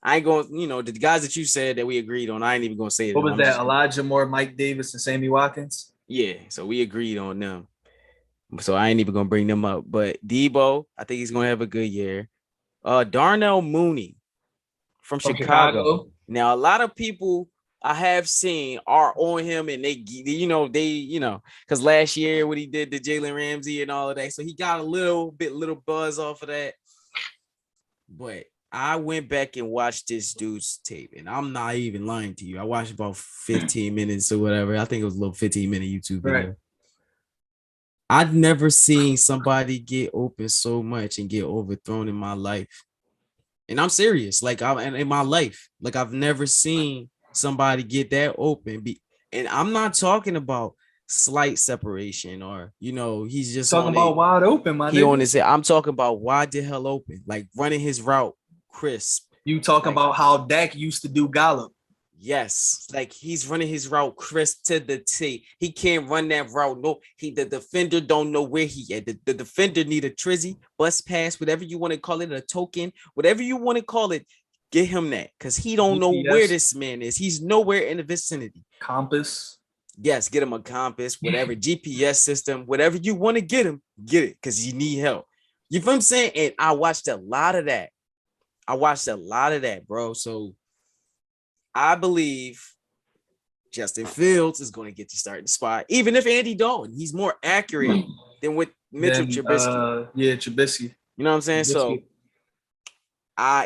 I ain't going, the guys that you said that we agreed on, I ain't even going to say it. What was that? Elijah Moore, Mike Davis, and Sammy Watkins? Yeah, so we agreed on them. So I ain't even going to bring them up. But Debo, I think he's going to have a good year. Darnell Mooney from Chicago. Now, a lot of people I have seen are on him, and they because last year what he did to Jalen Ramsey and all of that. So he got a little buzz off of that. But I went back and watched this dude's tape, and I'm not even lying to you. I watched about 15 minutes or whatever. I think it was a little 15-minute YouTube video. Right. I've never seen somebody get open so much and get overthrown in my life. And I'm serious. Like and in my life, like I've never seen somebody get that open. And I'm not talking about slight separation or he's just Talking on it. about wide open, my He on nigga. his head. I'm talking about wide the hell open, like running his route crisp. You talking Like, about how Dak used to do Gallup. yes, like he's running his route crisp to the T. He can't run that route. No, the defender don't know where he at. The defender need a trizzy, bus pass, whatever you want to call it, a token, whatever you want to call it. Get him that, because he don't know where this man is. He's nowhere in the vicinity. Compass. Yes, get him a compass, whatever GPS system, whatever you want to get him, get it, because you need help. You feel what I'm saying? And I watched a lot of that. Bro. So I believe Justin Fields is going to get the starting spot, even if Andy Dalton, he's more accurate than with Mitchell Trubisky. Trubisky. You know what I'm saying? Trubisky. So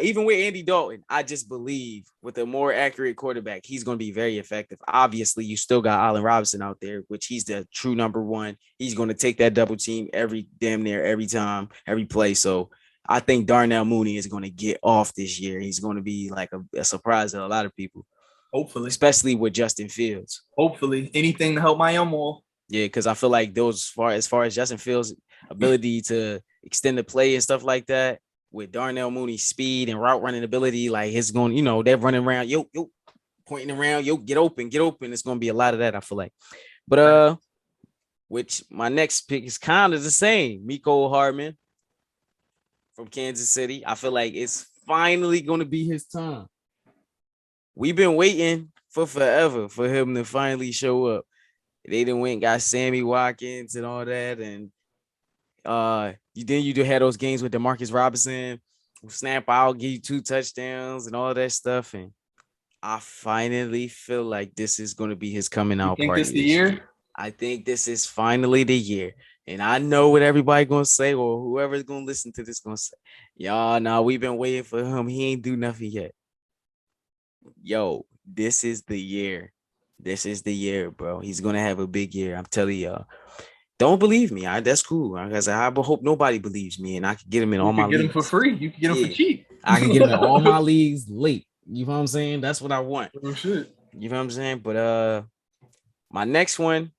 even with Andy Dalton, I just believe with a more accurate quarterback, he's going to be very effective. Obviously, you still got Allen Robinson out there, which he's the true number one. He's going to take that double team damn near every time, every play. So I think Darnell Mooney is going to get off this year. He's going to be like a surprise to a lot of people. Hopefully. Especially with Justin Fields. Hopefully. Anything to help my own more. Yeah, because I feel like those as far as Justin Fields' ability to extend the play and stuff like that, with Darnell Mooney's speed and route running ability, like it's going, they're running around, pointing around, get open. It's going to be a lot of that, I feel like. But which my next pick is kind of the same. Mecole Hardman from Kansas City. I feel like it's finally going to be his time. We've been waiting for forever for him to finally show up. They done went and got Sammy Watkins and all that, and you do have those games with DeMarcus Robinson, snap out, give you 2 touchdowns and all that stuff. And I finally feel like this is going to be his coming out party. This the year? I think this is finally the year. And I know what everybody going to say, or whoever's going to listen to this going to say. Y'all, nah, we've been waiting for him. He ain't do nothing yet. Yo, this is the year. This is the year, bro. He's going to have a big year. I'm telling y'all. Don't believe me. That's cool. I hope nobody believes me, and I can get him in all my leagues. You can get him for free. You can get him for cheap. I can get him in all my leagues late. You know what I'm saying? That's what I want. Oh, shit. You know what I'm saying? But my next one,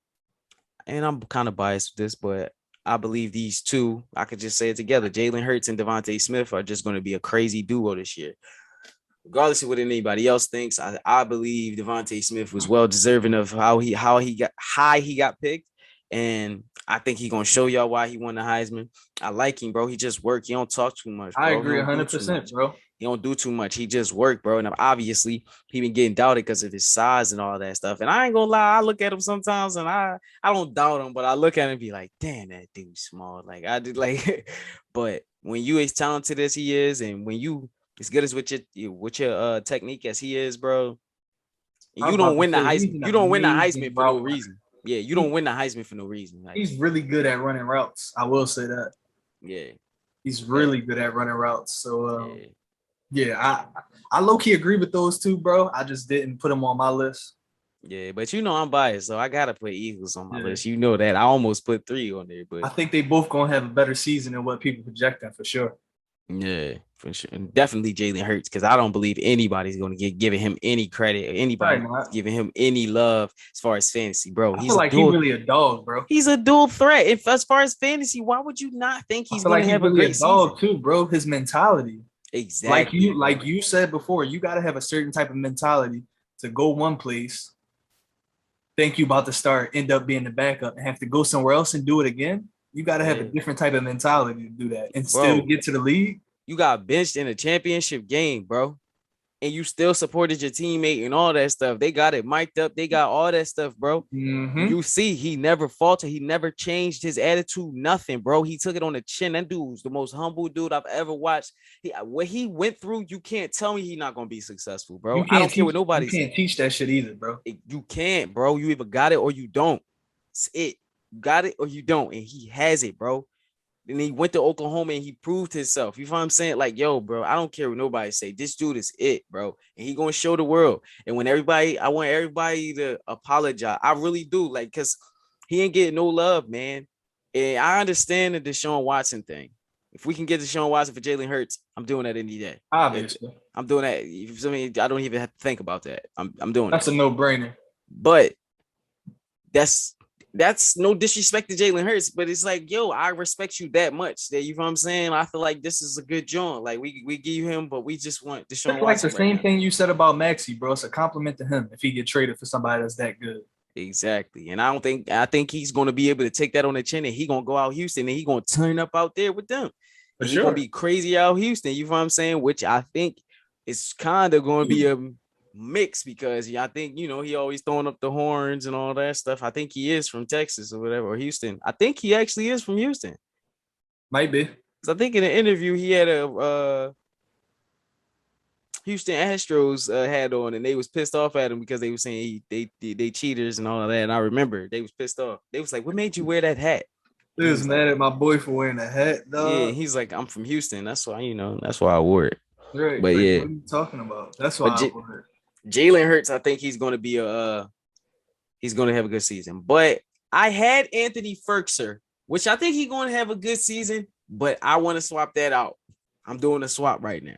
and I'm kind of biased with this, but I believe these two, I could just say it together. Jalen Hurts and Devontae Smith are just going to be a crazy duo this year. Regardless of what anybody else thinks, I believe Devontae Smith was well deserving of how he got picked. And I think he's going to show y'all why he won the Heisman. I like him, bro. He just work. He don't talk too much, bro. I agree 100%, bro. He don't do too much. He just work, bro. And obviously, he been getting doubted because of his size and all that stuff. And I ain't going to lie. I look at him sometimes, and I don't doubt him, but I look at him and be like, damn, that dude's small. Like, I did like – but when you as talented as he is, and when you as good as with your technique as he is, bro, you don't win the Heisman. You don't win the Heisman for no reason. Yeah, you don't win the Heisman for no reason. Like, he's really good at running routes. I will say that. Yeah. He's really good at running routes. So, I low-key agree with those two, bro. I just didn't put them on my list. Yeah, but I'm biased, so I got to put Eagles on my list. You know that. I almost put 3 on there. But I think they both going to have a better season than what people projecting for sure. Yeah, for sure. And definitely Jalen Hurts, because I don't believe anybody's going to giving him any credit or anybody giving him any love as far as fantasy, bro. I feel like he's really a dog, bro. He's a dual threat. If as far as fantasy, why would you not think he's going to have a great dog season? Too, bro? His mentality. Exactly. Like you said before, you got to have a certain type of mentality to go one place, think you about to start, end up being the backup, and have to go somewhere else and do it again. You got to have a different type of mentality to do that and still get to the league. You got benched in a championship game, bro, and you still supported your teammate and all that stuff. They got it mic'd up. They got all that stuff, bro. Mm-hmm. You see, he never faltered. He never changed his attitude, nothing, bro. He took it on the chin. That dude was the most humble dude I've ever watched. What he went through, you can't tell me he's not going to be successful, bro. I don't care what nobody says. You can't teach that shit either, bro. You can't, bro. You either got it or you don't. It's it. You got it or you don't, and he has it, bro. And he went to Oklahoma and he proved himself. You know what I'm saying? Like, yo, bro, I don't care what nobody say. This dude is it, bro. And he gonna show the world. And when I want everybody to apologize. I really do. Like, because he ain't getting no love, man. And I understand the Deshaun Watson thing. If we can get Deshaun Watson for Jalen Hurts, I'm doing that any day. Obviously, I'm doing that. I mean, I don't even have to think about that. I'm doing that's it. a no-brainer. But that's no disrespect to Jalen Hurts, but it's like, yo, I respect you that much. That you know what I'm saying? I feel like this is a good joint. Like we give him, but we just want Deshaun It's Watson. like the same now. thing you said about Maxey, bro. It's a compliment to him if he get traded for somebody that's that good. Exactly. And I think he's going to be able to take that on the chin, and he going to go out Houston and he going to turn up out there with them. For And he sure. going to be crazy out Houston. You know what I'm saying? Which I think is kind of going to be a mix because I think, you know, he always throwing up the horns and all that stuff. I think he is from Texas or whatever, or Houston. I think he actually is from Houston. Might be. Because I think in the interview he had a Houston Astros hat on, and they was pissed off at him because they were saying they cheaters and all of that. And I remember they was pissed off. They was like, "What made you wear that hat?" He was mad at my boy for wearing a hat, dog. Yeah, he's like, "I'm from Houston. That's why, you know, that's why I wore it." Right. But like, yeah, what are you talking about? That's why I wore it. Jalen Hurts, I think he's going to be he's going to have a good season. But I had Anthony Ferkser, which I think he's going to have a good season. But I want to swap that out. I'm doing a swap right now.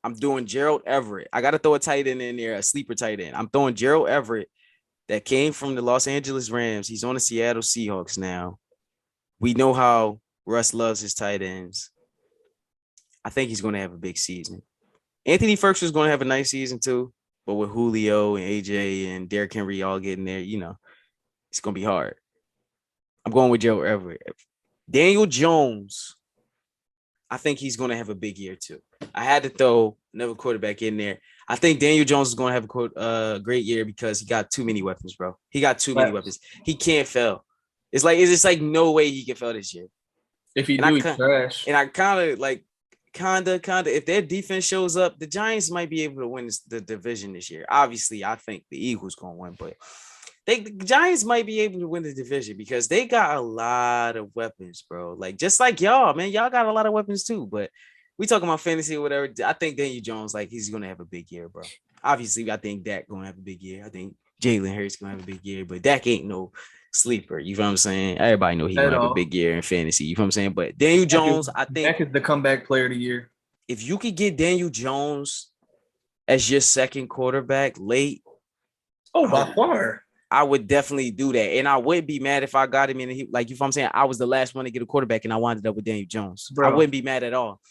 I'm doing Gerald Everett. I got to throw a tight end in there, a sleeper tight end. I'm throwing Gerald Everett that came from the Los Angeles Rams. He's on the Seattle Seahawks now. We know how Russ loves his tight ends. I think he's going to have a big season. Anthony Ferkser is going to have a nice season too, but with Julio and AJ and Derrick Henry all getting there, you know, it's going to be hard. I'm going with Gerald Everett. Daniel Jones, I think he's going to have a big year too. I had to throw another quarterback in there. I think Daniel Jones is going to have a great year because he got too many weapons, bro. He got too many weapons. He can't fail. It's like no way he can fail this year. If he do, he's trash. And I kind of, if their defense shows up, the Giants might be able to win the division this year. Obviously, I think the Eagles going to win, but the Giants might be able to win the division because they got a lot of weapons, bro. Like, just like y'all, man. Y'all got a lot of weapons too, but we talking about fantasy or whatever. I think Daniel Jones, like, he's going to have a big year, bro. Obviously, I think Dak going to have a big year. I think Jalen Hurts going to have a big year, but Dak ain't no sleeper. You know what I'm saying? Everybody know he going to have a big year in fantasy. You know what I'm saying? But Daniel Jones, I think Dak is the comeback player of the year. If you could get Daniel Jones as your second quarterback late, by far, I would definitely do that. And I wouldn't be mad if I got him in. Like, you know what I'm saying? I was the last one to get a quarterback and I wound up with Daniel Jones. Bro, I wouldn't be mad at all.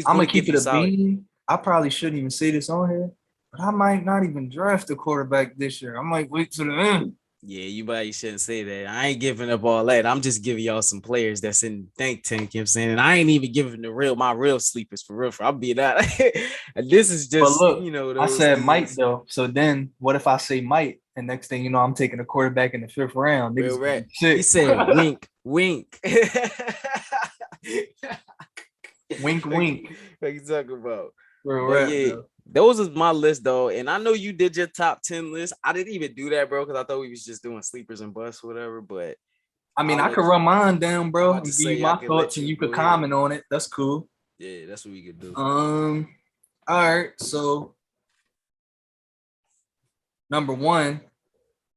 I'm going to keep it a bean. I probably shouldn't even say this on here, but I might not even draft a quarterback this year. I might wait to the end. Yeah, you shouldn't say that. I ain't giving up all that. I'm just giving y'all some players that's in think tank, you know what I'm saying? And I ain't even giving my real sleepers for real. I'll be that. And this is just, look, you know. I said might, though. So then what if I say might? And next thing you know, I'm taking a quarterback in the 5th round. Right. He said wink, wink. Wink, wink. What you talking about? Yeah, those is my list, though. And I know you did your top 10 list. I didn't even do that, bro, because I thought we was just doing sleepers and busts, whatever. But I mean, I could run mine down, bro, and give you my thoughts, and you could comment on it. That's cool. Yeah, that's what we could do. All right. So, number one,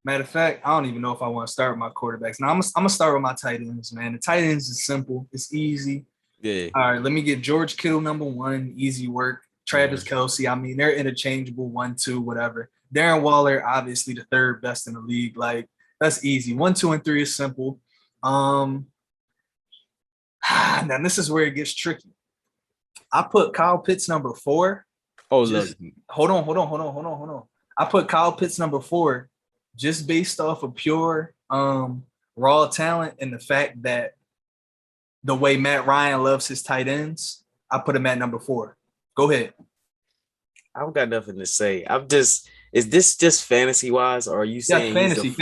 matter of fact, I don't even know if I want to start with my quarterbacks. Now, I'm gonna start with my tight ends, man. The tight ends is simple. It's easy. Yeah. All right. Let me get George Kittle number one. Easy work. Travis Kelce. I mean, they're interchangeable. 1, 2, whatever. Darren Waller, obviously the 3rd best in the league. Like, that's easy. 1, 2, and 3 is simple. Now this is where it gets tricky. I put Kyle Pitts number 4. Oh, look. Hold on. I put Kyle Pitts number 4 just based off of pure raw talent and the fact that the way Matt Ryan loves his tight ends, I put him at number 4. Go ahead. I've got nothing to say. Is this just fantasy wise, or are you saying fantasy?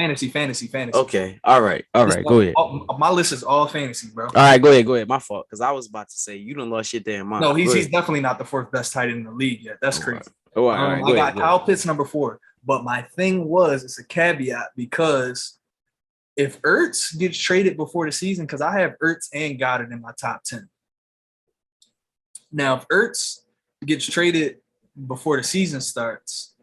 Okay. All right. Go ahead. My list is all fantasy, bro. All right, go ahead. My fault. Because I was about to say you done lost your damn mind. No, he's definitely not the 4th best tight end in the league yet. That's crazy. All right. I got Kyle Pitts number 4. But my thing it's a caveat because if Ertz gets traded before the season, because I have Ertz and Goddard in my top 10. Now, if Ertz gets traded before the season starts,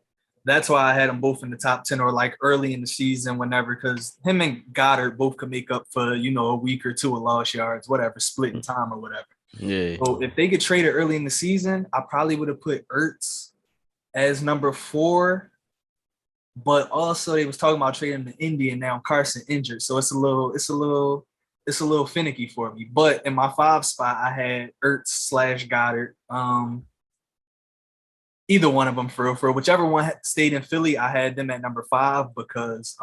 That's why I had them both in the top 10 or like early in the season, whenever, because him and Goddard both could make up for, a week or two of lost yards, whatever, split in time or whatever. Yeah. So if they get traded early in the season, I probably would have put Ertz as number 4. But also they was talking about trading to Indy, and now Carson injured. So it's a little finicky for me. But in my 5 spot, I had Ertz / Goddard. Either one of them for real. Whichever one stayed in Philly, I had them at number 5 because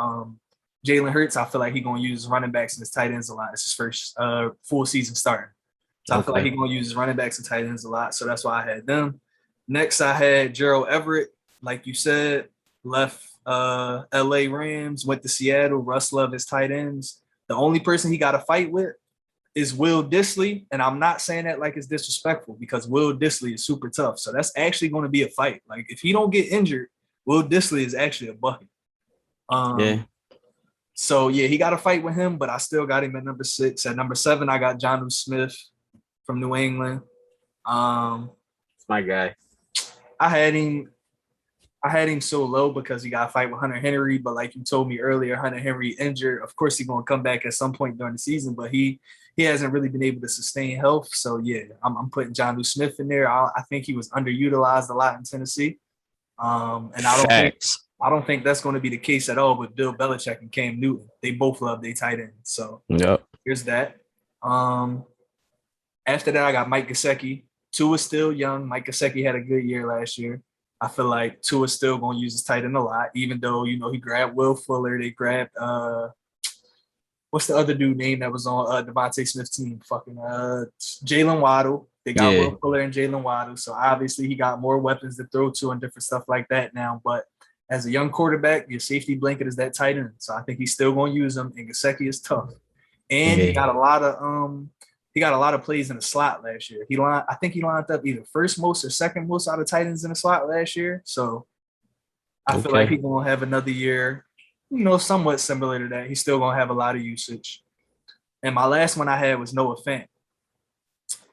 Jalen Hurts, I feel like he's gonna use running backs and his tight ends a lot. It's his first full season starting. So I feel like he's gonna use his running backs and tight ends a lot. So that's why I had them. Next, I had Gerald Everett, like you said, left LA Rams, went to Seattle. Russ Love his tight ends. The only person he got a fight with is Will Dissly, and I'm not saying that like it's disrespectful because Will Dissly is super tough. So that's actually going to be a fight. Like if he don't get injured, Will Dissly is actually a bucket. Yeah. So yeah, he got a fight with him, but I still got him at number 6. At number 7, I got Jonnu Smith from New England. It's my guy. I had him so low because he got a fight with Hunter Henry, but like you told me earlier, Hunter Henry injured. Of course, he's going to come back at some point during the season, but he hasn't really been able to sustain health. So yeah, I'm putting Jonnu Smith in there. I think he was underutilized a lot in Tennessee, and I don't think that's going to be the case at all with Bill Belichick and Cam Newton. They both love their tight end. So here's that. After that, I got Mike Gesicki. Tua's still young. Mike Gesicki had a good year last year. I feel like Tua's still going to use his tight end a lot, even though, he grabbed Will Fuller. They grabbed, what's the other dude name that was on Devontae Smith's team? Jalen Waddle. They got Will Fuller and Jalen Waddle. So obviously he got more weapons to throw to and different stuff like that now. But as a young quarterback, your safety blanket is that tight end. So I think he's still going to use them. And Gesicki is tough. And he got a lot of plays in the slot last year. I think he lined up either first most or second most out of tight ends in the slot last year. So I feel like he's going to have another year, somewhat similar to that. He's still going to have a lot of usage. And my last one I had was Noah Fant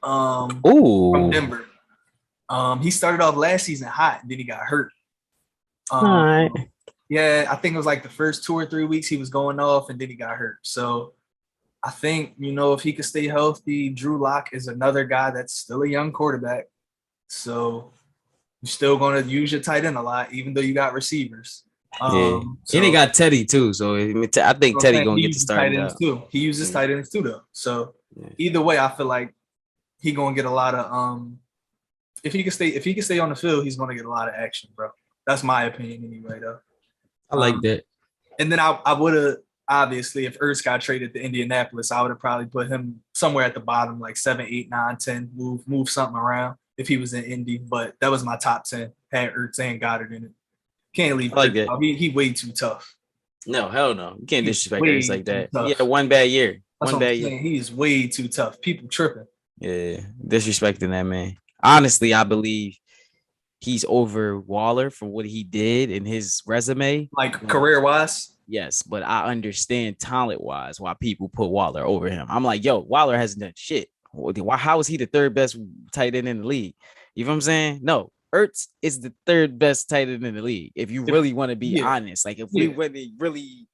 from Denver. He started off last season hot, and then he got hurt. All right. Yeah, I think it was like the first 2 or 3 weeks he was going off, and then he got hurt. So I think, if he could stay healthy, Drew Lock is another guy that's still a young quarterback. So you're still going to use your tight end a lot, even though you got receivers. And he got Teddy too. So I think Teddy going to get to start too. He uses tight ends too, though. So either way, I feel like he going to get a lot of if he can stay on the field, he's going to get a lot of action, bro. That's my opinion anyway, though. I like that. And then I would have, obviously, if Ertz got traded to Indianapolis, I would have probably put him somewhere at the bottom, like 7, 8, 9, 10, move something around if he was in Indy. But that was my top 10. Had Ertz and Goddard in it. Can't leave. I like that. He way too tough. No, hell no. You can't disrespect Ertz like that. He had one bad year. He is way too tough. People tripping. Yeah, disrespecting that man. Honestly, I believe he's over Waller for what he did in his resume. Like career-wise? Yes, but I understand talent-wise why people put Waller over him. I'm like, yo, Waller hasn't done shit. How is he the third best tight end in the league? You know what I'm saying? No, Ertz is the third best tight end in the league. If you really want to be honest, like if we really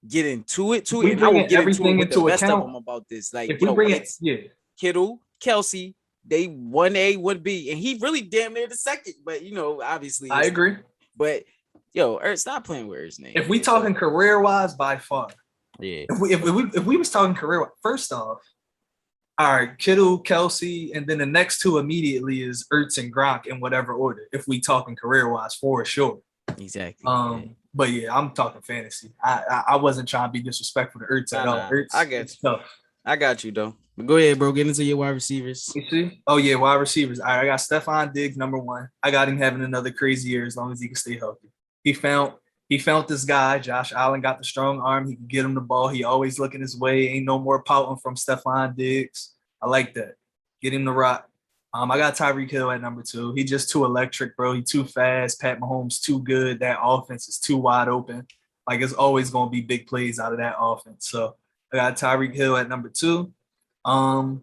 get into it, I will get everything into the best of them about this. Like, if we bring it, Kittle, Kelsey, they 1A, 1B, and he really damn near the second. But obviously, I agree. But yo, Ertz, stop playing with Ertz name. If we talking career wise, by far, yeah. If we was talking career, first off, all right, Kittle, Kelsey, and then the next two immediately is Ertz and Gronk in whatever order. If we talking career wise, for sure. Exactly. But yeah, I'm talking fantasy. I wasn't trying to be disrespectful to Ertz at all. Ertz, I get you. I got you though. But go ahead, bro. Get into your wide receivers. You see? Oh yeah, wide receivers. All right, I got Stephon Diggs, number 1. I got him having another crazy year as long as he can stay healthy. He found this guy. Josh Allen got the strong arm. He can get him the ball. He always looking his way. Ain't no more pouting from Stephon Diggs. I like that. Get him the rock. I got Tyreek Hill at number 2. He just too electric, bro. He too fast. Pat Mahomes too good. That offense is too wide open. Like it's always gonna be big plays out of that offense. So I got Tyreek Hill at number 2. Now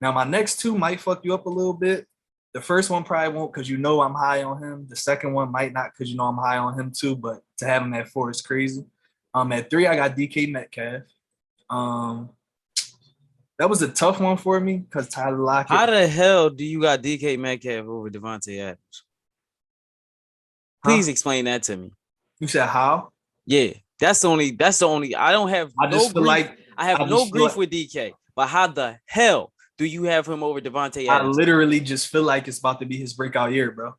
my next 2 might fuck you up a little bit. The first one probably won't because you know I'm high on him. The second one might not because you know I'm high on him too. But to have him at 4 is crazy. At 3, I got DK Metcalf. That was a tough one for me because Tyler Lockett. How the hell do you got DK Metcalf over Devontae Adams? Please explain that to me. You said how? Yeah, that's the only. I don't have. I just no feel grief. like I have no grief with DK. But how the hell do you have him over Devontae Adams? I literally just feel like it's about to be his breakout year, bro.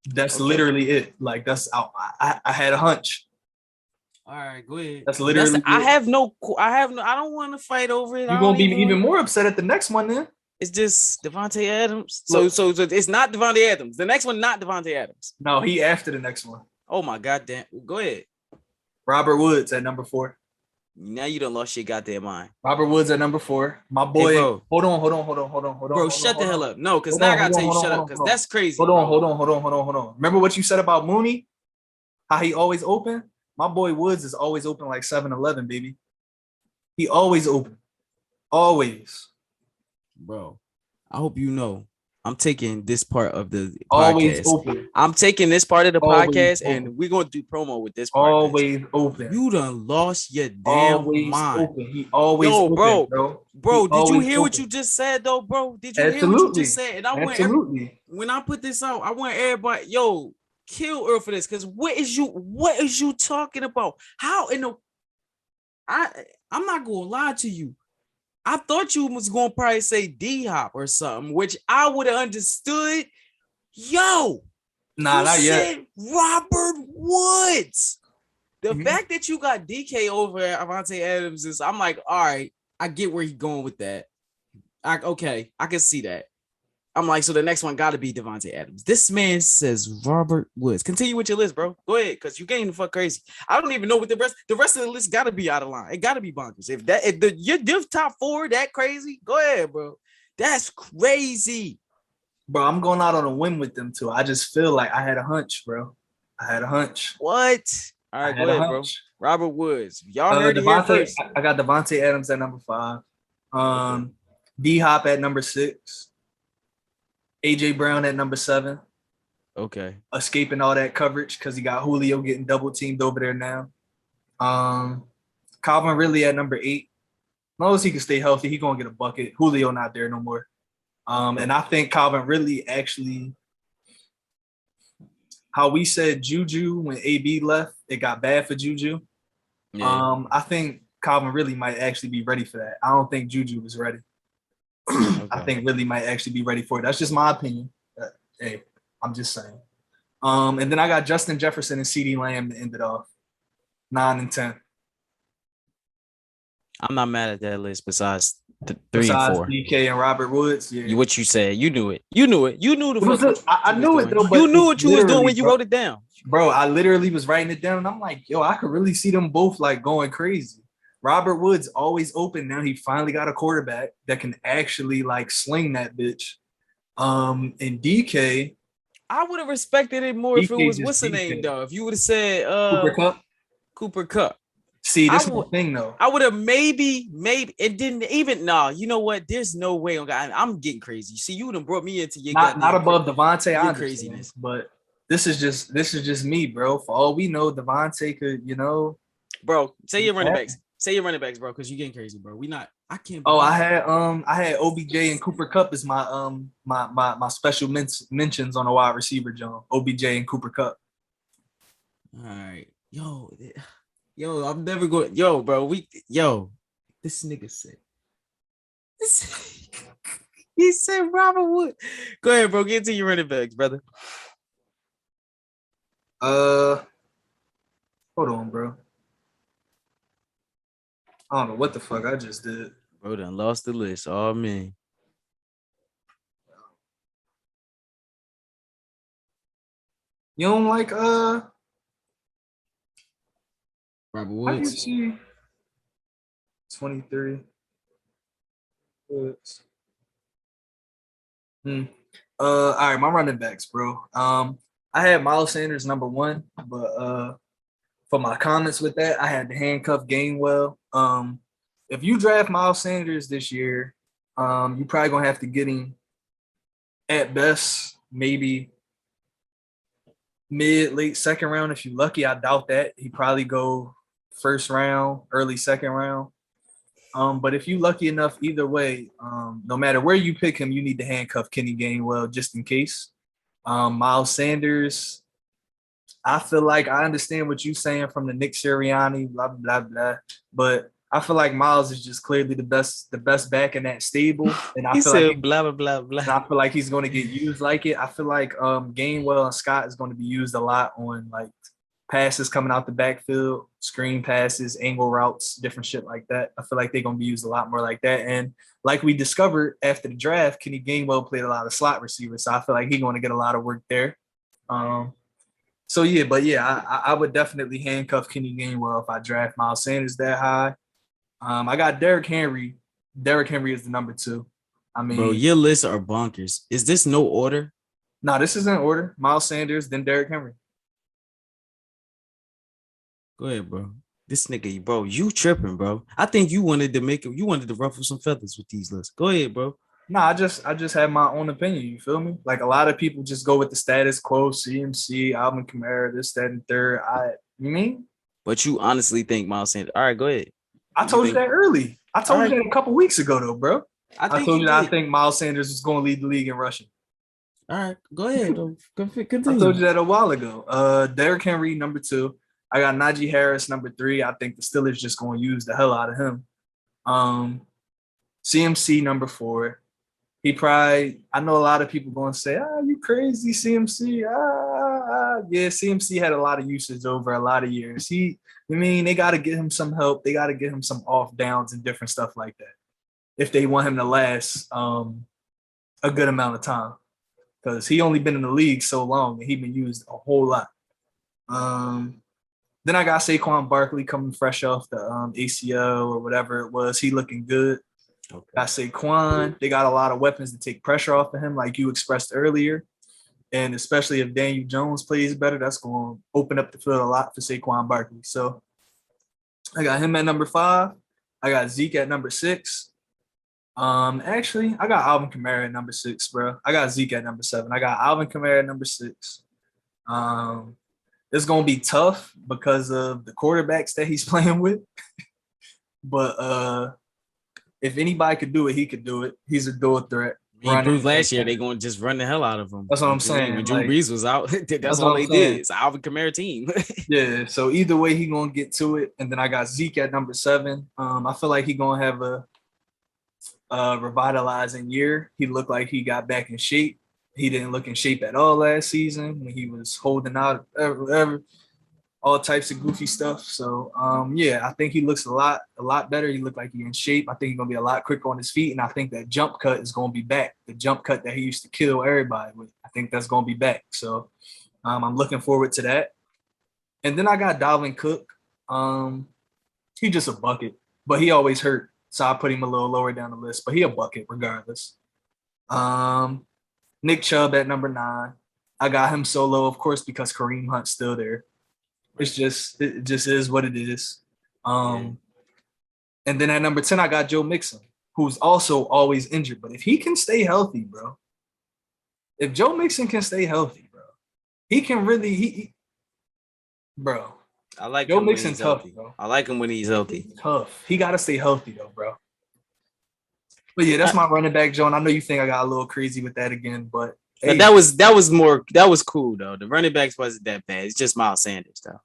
That's literally it. Like I had a hunch. All right, go ahead. That's literally. I don't want to fight over it. You're gonna be even more upset at the next one, then. It's just Devontae Adams. So it's not Devontae Adams. The next one, not Devontae Adams. No, he after the next one. Oh my goddamn! Go ahead. Robert Woods at number 4. Now you done lost your goddamn mind. Robert Woods at number 4. My boy. Hey, hold on. Bro, shut the hell up. No, because now I gotta tell you shut up because that's crazy. Hold on. Remember what you said about Mooney? How he always open? My boy Woods is always open like 7-Eleven, baby. He always open. Always. Bro, I hope you know I'm taking this part of the always podcast. Open. I'm taking this part of the always podcast open. And we're gonna do promo with this part. Always open. You done lost your damn always mind. Open. He always open, bro. Did you hear what you just said though, bro? Did you hear what you just said? And I want when I put this out, I want everybody, kill Earl for this. Cause what is you talking about? How in the I'm not gonna lie to you. I thought you was gonna probably say D-Hop or something, which I would have understood. Nah, not yet. Robert Woods. The fact that you got DK over Avante Adams is, I'm like, all right, I get where he's going with that. I can see that. I'm like, so the next one got to be Devontae Adams. This man says Robert Woods. Continue with your list, bro. Go ahead, because you getting the fuck crazy. I don't even know what the rest of the list got to be out of line. It got to be bonkers. If your top 4 that crazy, go ahead, bro. That's crazy. Bro, I'm going out on a whim with them too. I just feel like I had a hunch, bro. I had a hunch. What? All right, go ahead, bro. Robert Woods. Y'all heard it here first. I got Devontae Adams at number 5. D-Hop at number 6. AJ Brown at number 7. Okay. Escaping all that coverage because he got Julio getting double teamed over there now. Calvin Ridley at number 8. As long as he can stay healthy, he's gonna get a bucket. Julio not there no more. And I think Calvin Ridley actually, how we said Juju when AB left, it got bad for Juju. Yeah. I think Calvin Ridley might actually be ready for that. I don't think Juju was ready. Okay. I think Ridley might actually be ready for it. That's just my opinion. Hey, I'm just saying. And then I got Justin Jefferson and CeeDee Lamb to end it off. 9 and 10. I'm not mad at that list besides 3 and 4. DK and Robert Woods. Yeah. What you said. You knew it. You knew it. You knew I knew it though. But you knew what you was doing when you wrote it down. Bro, I literally was writing it down and I'm like, I could really see them both like going crazy. Robert Woods always open. Now he finally got a quarterback that can actually like sling that bitch. And DK, I would have respected it more if it was what's the name though. If you would have said Cooper Kupp. See, this is the thing though. I would have maybe it didn't even you know what? There's no way on God. I'm getting crazy. See, you would have brought me into your not above Devontae, I craziness. But this is just me, bro. For all we know, Devontae could, bro. Say your running backs. Say your running backs, bro, because you getting crazy, bro. I can't. I had OBJ and Cooper Kupp as my my special mentions on a wide receiver, John. OBJ and Cooper Kupp. All right, yo, I'm never going. Bro, this nigga said. He said Robert Wood. Go ahead, bro. Get to your running backs, brother. Hold on, bro. I don't know what the fuck I just did. Bro, done lost the list. Oh, man. You don't like Robert Woods? How do you see 23? Woods. All right, my running backs, bro. I had Miles Sanders number 1, but for my comments with that, I had to handcuff Gainwell. If you draft Miles Sanders this year, you probably gonna have to get him at best, maybe late second round. If you're lucky, I doubt that. He probably go first round, early second round. But if you lucky enough, either way, no matter where you pick him, you need to handcuff Kenny Gainwell just in case. Miles Sanders, I feel like I understand what you're saying from the Nick Sirianni, blah blah blah, but I feel like Miles is just clearly the best back in that stable, and I He feel like said blah blah blah blah. and I feel like he's going to get used like it. I feel like Gainwell and Scott is going to be used a lot on like passes coming out the backfield, screen passes, angle routes, different shit like that. I feel like they're going to be used a lot more like that. And like we discovered after the draft, Kenny Gainwell played a lot of slot receivers, so I feel like he's going to get a lot of work there. So yeah, but yeah, I would definitely handcuff Kenny Gainwell if I draft Miles Sanders that high. I got Derrick Henry. Derrick Henry is the number 2. I mean, Bro, your lists are bonkers. Is this no order? no, this is in order. Miles Sanders, then Derrick Henry. Go ahead, bro. This nigga, bro, you tripping, bro. I think you wanted to ruffle some feathers with these lists. Go ahead, bro. No, I just have my own opinion. You feel me? Like a lot of people just go with the status quo, CMC, Alvin Kamara, this, that, and third. You mean? But you honestly think Miles Sanders. All right, go ahead. I told you that early. I told you that a couple weeks ago, though, bro. I told you that I think Miles Sanders is going to lead the league in rushing. All right, go ahead. Continue. I told you that a while ago. Derrick Henry, number 2. I got Najee Harris, number 3. I think the Steelers just going to use the hell out of him. CMC, number 4. He probably, I know a lot of people going to say, you crazy, CMC. Yeah, CMC had a lot of usage over a lot of years. They got to get him some help. They got to get him some off downs and different stuff like that if they want him to last a good amount of time, because he only been in the league so long and he been used a whole lot. Then I got Saquon Barkley coming fresh off the ACL or whatever it was. He looking good. Okay. Got Saquon. They got a lot of weapons to take pressure off of him, like you expressed earlier. And especially if Daniel Jones plays better, that's going to open up the field a lot for Saquon Barkley. So I got him at number 5. I got Zeke at number 6. Actually, I got Alvin Kamara at number 6, bro. I got Zeke at number 7. I got Alvin Kamara at number 6. It's going to be tough because of the quarterbacks that he's playing with. But if anybody could do it, he could do it. He's a dual threat. He proved last year they're going to just run the hell out of him. That's what I'm saying. When Drew Brees was out, that's all they did. It's an Alvin Kamara team. Yeah, so either way, he's going to get to it. And then I got Zeke at number 7. I feel like he's going to have a revitalizing year. He looked like he got back in shape. He didn't look in shape at all last season when he was holding out all types of goofy stuff. So, yeah, I think he looks a lot better. He looked like he's in shape. I think he's going to be a lot quicker on his feet, and I think that jump cut is going to be back. The jump cut that he used to kill everybody with, I think that's going to be back. So, I'm looking forward to that. And then I got Dalvin Cook. He's just a bucket, but he always hurt, so I put him a little lower down the list, but he a bucket regardless. Nick Chubb at number 9. I got him so low, of course, because Kareem Hunt's still there. It just is what it is. And then at number 10, I got Joe Mixon, who's also always injured. But if he can stay healthy, bro, if Joe Mixon can stay healthy, bro, he can really, bro. I like Joe him Mixon's tough, bro. I like him when he's healthy. He's tough. He got to stay healthy, though, bro. But yeah, that's my running back, John. I know you think I got a little crazy with that again, but hey. That was cool though. The running backs wasn't that bad. It's just Miles Sanders though.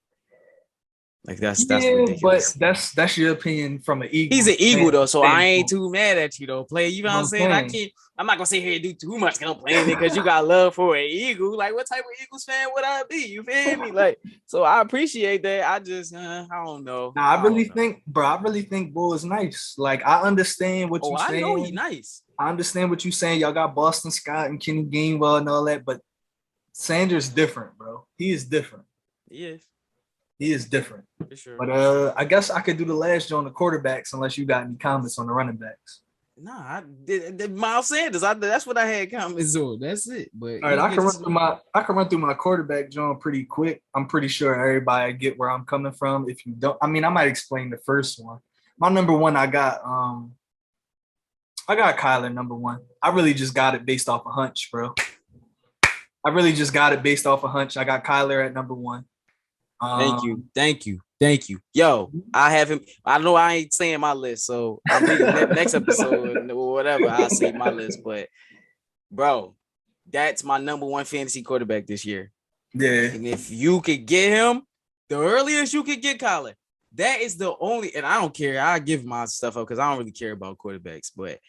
Like that's ridiculous. But that's your opinion from an Eagle. He's an Eagle though, so I ain't too mad at you though. Play, you know what I'm saying? I'm not gonna sit here and do too much complaining because you got love for an Eagle. Like, what type of Eagles fan would I be? You feel me? Like, so I appreciate that. I just I don't know. Nah, I really think Bull is nice. Like, I understand what you're saying. I know he's nice. I understand what you're saying. Y'all got Boston Scott and Kenny Gainwell and all that, but Sanders different, bro. He is different. He is different. For sure. But I guess I could do the last joint on the quarterbacks unless you got any comments on the running backs. Nah, I did Miles Sanders. That's what I had comments on. That's it. But all right, I can run through my quarterback joint pretty quick. I'm pretty sure everybody get where I'm coming from. If you don't, I mean, I might explain the first one. My number 1, I got I got Kyler number one. I really just got it based off a hunch, bro. I really just got it based off a hunch. I got Kyler at number one. Thank you. Yo, I have him. I know I ain't saying my list, so I'll be the next episode or whatever. I'll say my list, but bro, that's my number one fantasy quarterback this year. Yeah. And if you could get him, the earliest you could get Kyler, that is the only. And I don't care. I give my stuff up because I don't really care about quarterbacks. But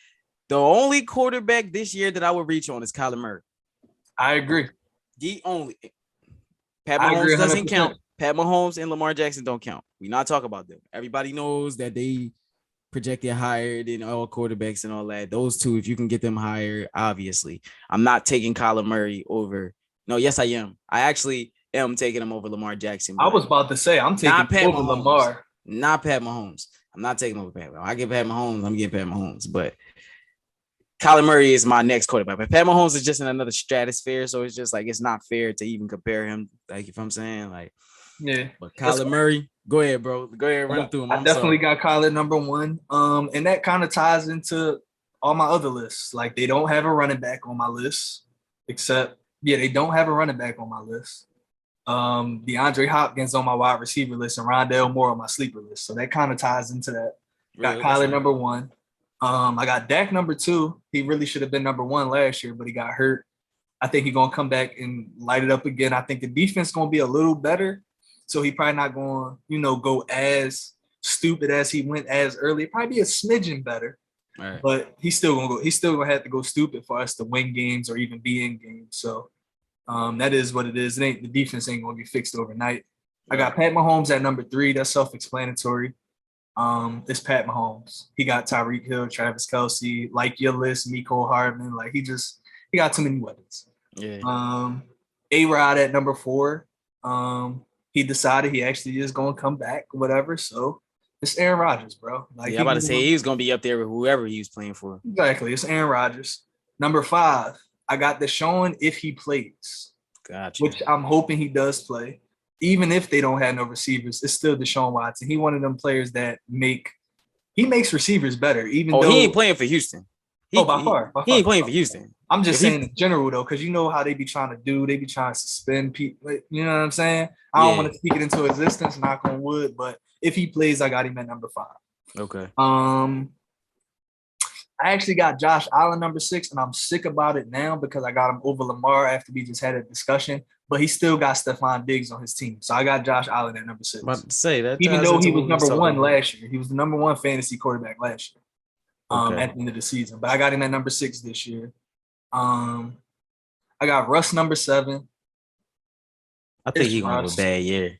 the only quarterback this year that I would reach on is Kyler Murray. I agree. The only. Pat Mahomes doesn't count. Pat Mahomes and Lamar Jackson don't count. We not talk about them. Everybody knows that they projected higher than all quarterbacks and all that. Those two, if you can get them higher, obviously. I'm not taking Kyler Murray over. No, yes, I am. I actually am taking him over Lamar Jackson. I was about to say, I'm taking Pat over Mahomes. Lamar. Not Pat Mahomes. I'm not taking over Pat Mahomes. I get Pat Mahomes. I'm getting Pat Mahomes. But Kyler Murray is my next quarterback. But Pat Mahomes is just in another stratosphere. So it's just like, it's not fair to even compare him. Like, if I'm saying, like, yeah. But Kyler Murray, go ahead, bro. Go ahead, run through him. I definitely got Kyler number one. And that kind of ties into all my other lists. Like, they don't have a running back on my list, except, they don't have a running back on my list. DeAndre Hopkins on my wide receiver list and Rondale Moore on my sleeper list. So that kind of ties into that. Got Kyler number one. I got Dak number two. He really should have been number one last year, but he got hurt. I think he's going to come back and light it up again. I think the defense is going to be a little better. So he probably not going to, go as stupid as he went as early. Probably be a smidgen better. Right. But he's still going to go. He's still going to have to go stupid for us to win games or even be in games. So that is what it is. The defense ain't going to get fixed overnight. I got Pat Mahomes at number three. That's self-explanatory. It's Pat Mahomes. He got Tyreek Hill, Travis Kelce, like your list, Mecole Hardman. Like, he got too many weapons. Yeah. A-Rod at number four. He decided he actually is going to come back, whatever. So it's Aaron Rodgers, bro. Like, I'm about to say he was going to be up there with whoever he was playing for. Exactly. It's Aaron Rodgers. Number five, I got Deshaun if he plays. Gotcha. Which I'm hoping he does play. Even if they don't have no receivers, it's still Deshaun Watson. He one of them players that makes receivers better. Even though he ain't playing for Houston. By far. He ain't playing for Houston. I'm just saying in general, though, because you know how they be trying to do. They be trying to suspend people. You know what I'm saying? I don't want to speak it into existence, knock on wood. But if he plays, I got him at number five. Okay. I actually got Josh Allen number six, and I'm sick about it now because I got him over Lamar after we just had a discussion. But he still got Stephon Diggs on his team. So I got Josh Allen at number six. About to say that. Even though he was number one last year. He was the number one fantasy quarterback last year. At the end of the season. But I got him at number six this year. I got Russ number seven. I think he's gonna have a bad year.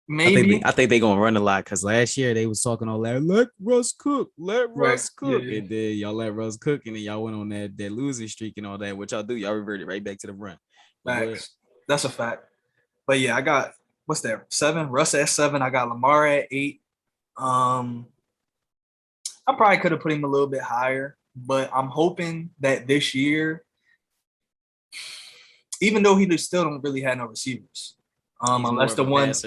Maybe. I think they're gonna run a lot because last year they was talking all that. Let Russ cook. Yeah. And then y'all let Russ cook, and then y'all went on that losing streak and all that. What y'all do? Y'all reverted right back to the run. Facts. That's a fact. But yeah, I got what's that? 7. Russ at 7. I got Lamar at 8. I probably could have put him a little bit higher, but I'm hoping that this year, even though he still don't really have no receivers, unless the ones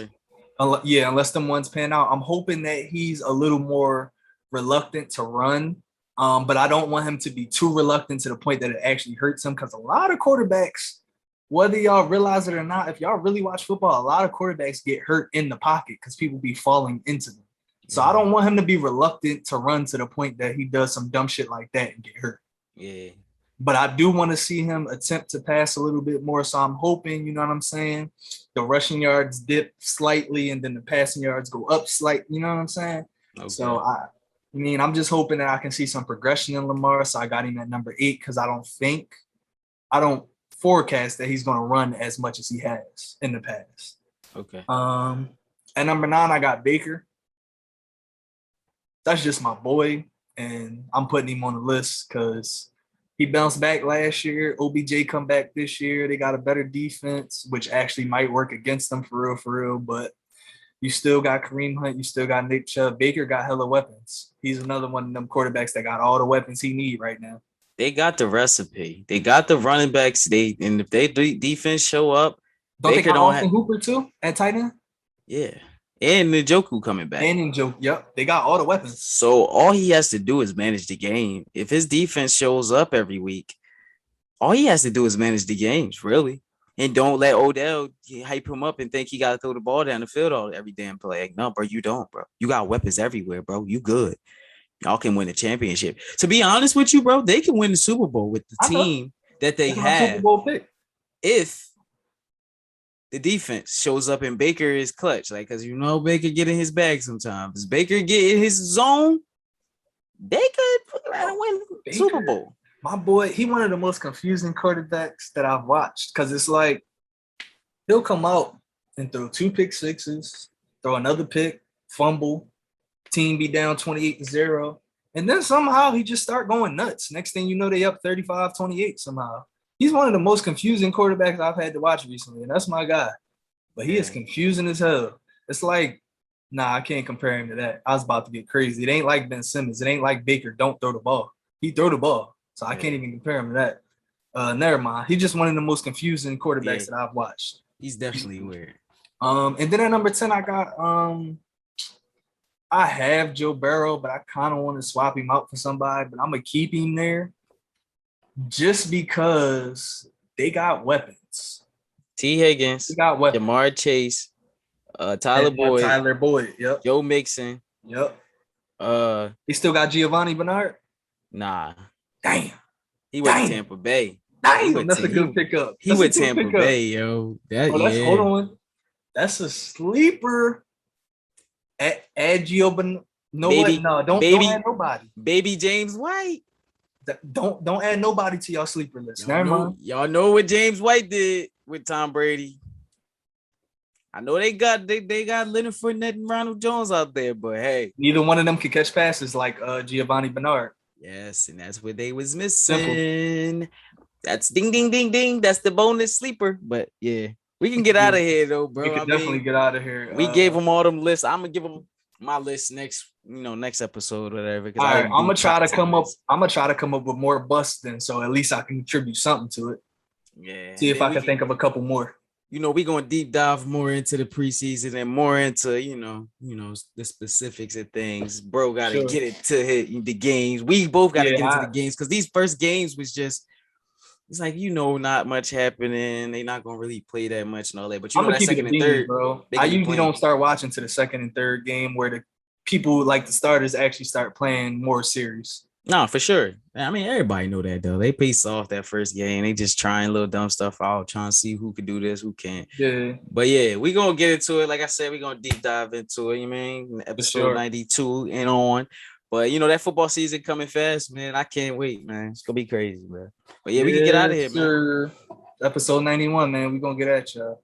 pan out, I'm hoping that he's a little more reluctant to run. But I don't want him to be too reluctant to the point that it actually hurts him, because a lot of quarterbacks, whether y'all realize it or not, if y'all really watch football, a lot of quarterbacks get hurt in the pocket because people be falling into them. So I don't want him to be reluctant to run to the point that he does some dumb shit like that and get hurt. Yeah. But I do want to see him attempt to pass a little bit more. So I'm hoping, you know what I'm saying, the rushing yards dip slightly and then the passing yards go up slightly. You know what I'm saying? Okay. So I'm just hoping that I can see some progression in Lamar. So I got him at number 8 because I don't forecast that he's going to run as much as he has in the past. Okay. At number 9, I got Baker. That's just my boy, and I'm putting him on the list because he bounced back last year. OBJ come back this year. They got a better defense, which actually might work against them for real. But you still got Kareem Hunt. You still got Nick Chubb. Baker got hella weapons. He's another one of them quarterbacks that got all the weapons he need right now. They got the recipe. They got the running backs. And if they defense show up, Baker don't have Hooper too at tight end. Yeah. And Njoku coming back. And Njoku, yep, they got all the weapons. So all he has to do is manage the game. If his defense shows up every week, all he has to do is manage the games, really. And don't let Odell hype him up and think he got to throw the ball down the field every damn play. Like, no, bro, you don't, bro. You got weapons everywhere, bro. You good. Y'all can win the championship. To be honest with you, bro, they can win the Super Bowl with the team that they have. Super Bowl pick. If the defense shows up and Baker is clutch, like, because Baker get in his bag sometimes. If Baker get in his zone, they could win Baker, Super Bowl. My boy, he one of the most confusing quarterbacks that I've watched, because it's like he'll come out and throw 2 pick sixes, throw another pick, fumble, team be down 28-0, and then somehow he just start going nuts. Next thing you know, they up 35-28 somehow. He's one of the most confusing quarterbacks I've had to watch recently, and that's my guy. But he is confusing as hell. It's like, nah, I can't compare him to that. I was about to get crazy. It ain't like Ben Simmons. It ain't like Baker don't throw the ball. He throw the ball. So I can't even compare him to that. Never mind. He's just one of the most confusing quarterbacks that I've watched. He's definitely weird. And then at number 10, I got I have Joe Burrow, but I kind of want to swap him out for somebody, but I'm gonna keep him there just because they got weapons. T. Higgins, they got weapons. Jamar Chase, Tyler Boyd, yep. Joe Mixon, yep. He still got Giovanni Bernard. Nah, damn. He went to Tampa Bay. Damn, that's a good pickup. He went to Tampa Bay, yo. Hold on. That's a sleeper. Add Gio, but don't add nobody. Baby James White. Don't add nobody to y'all sleeper list. Y'all know what James White did with Tom Brady. I know they got Leonard Fournette and Ronald Jones out there, but hey, neither one of them could catch passes like Giovanni Bernard. Yes, and that's what they was missing. Simple. That's ding, ding, ding, ding. That's the bonus sleeper. But yeah, we can get out of here though, bro. We can definitely get out of here. We gave them all them lists. I'm gonna give them my list next episode, or whatever. All right, I'm gonna try to come up with more busts then, so at least I can contribute something to it. Yeah. See if I can think of a couple more. We're gonna deep dive more into the preseason and more into the specifics of things. Bro, gotta get it to hit the games. We both gotta get into the games, because these first games was just, it's like, not much happening. They're not gonna really play that much and all that. But that second and third, bro. I usually don't start watching to the second and third game where the people like the starters actually start playing more serious. No, for sure. I mean, everybody know that though. They pace off that first game. They just trying little dumb stuff out, trying to see who could do this, who can't. Yeah. But yeah, we gonna get into it. Like I said, we gonna deep dive into it. Episode 92 and on. But that football season coming fast, man. I can't wait, man. It's gonna be crazy, bro. But yeah, we can get out of here, man. Episode 91, man. We gonna get at y'all.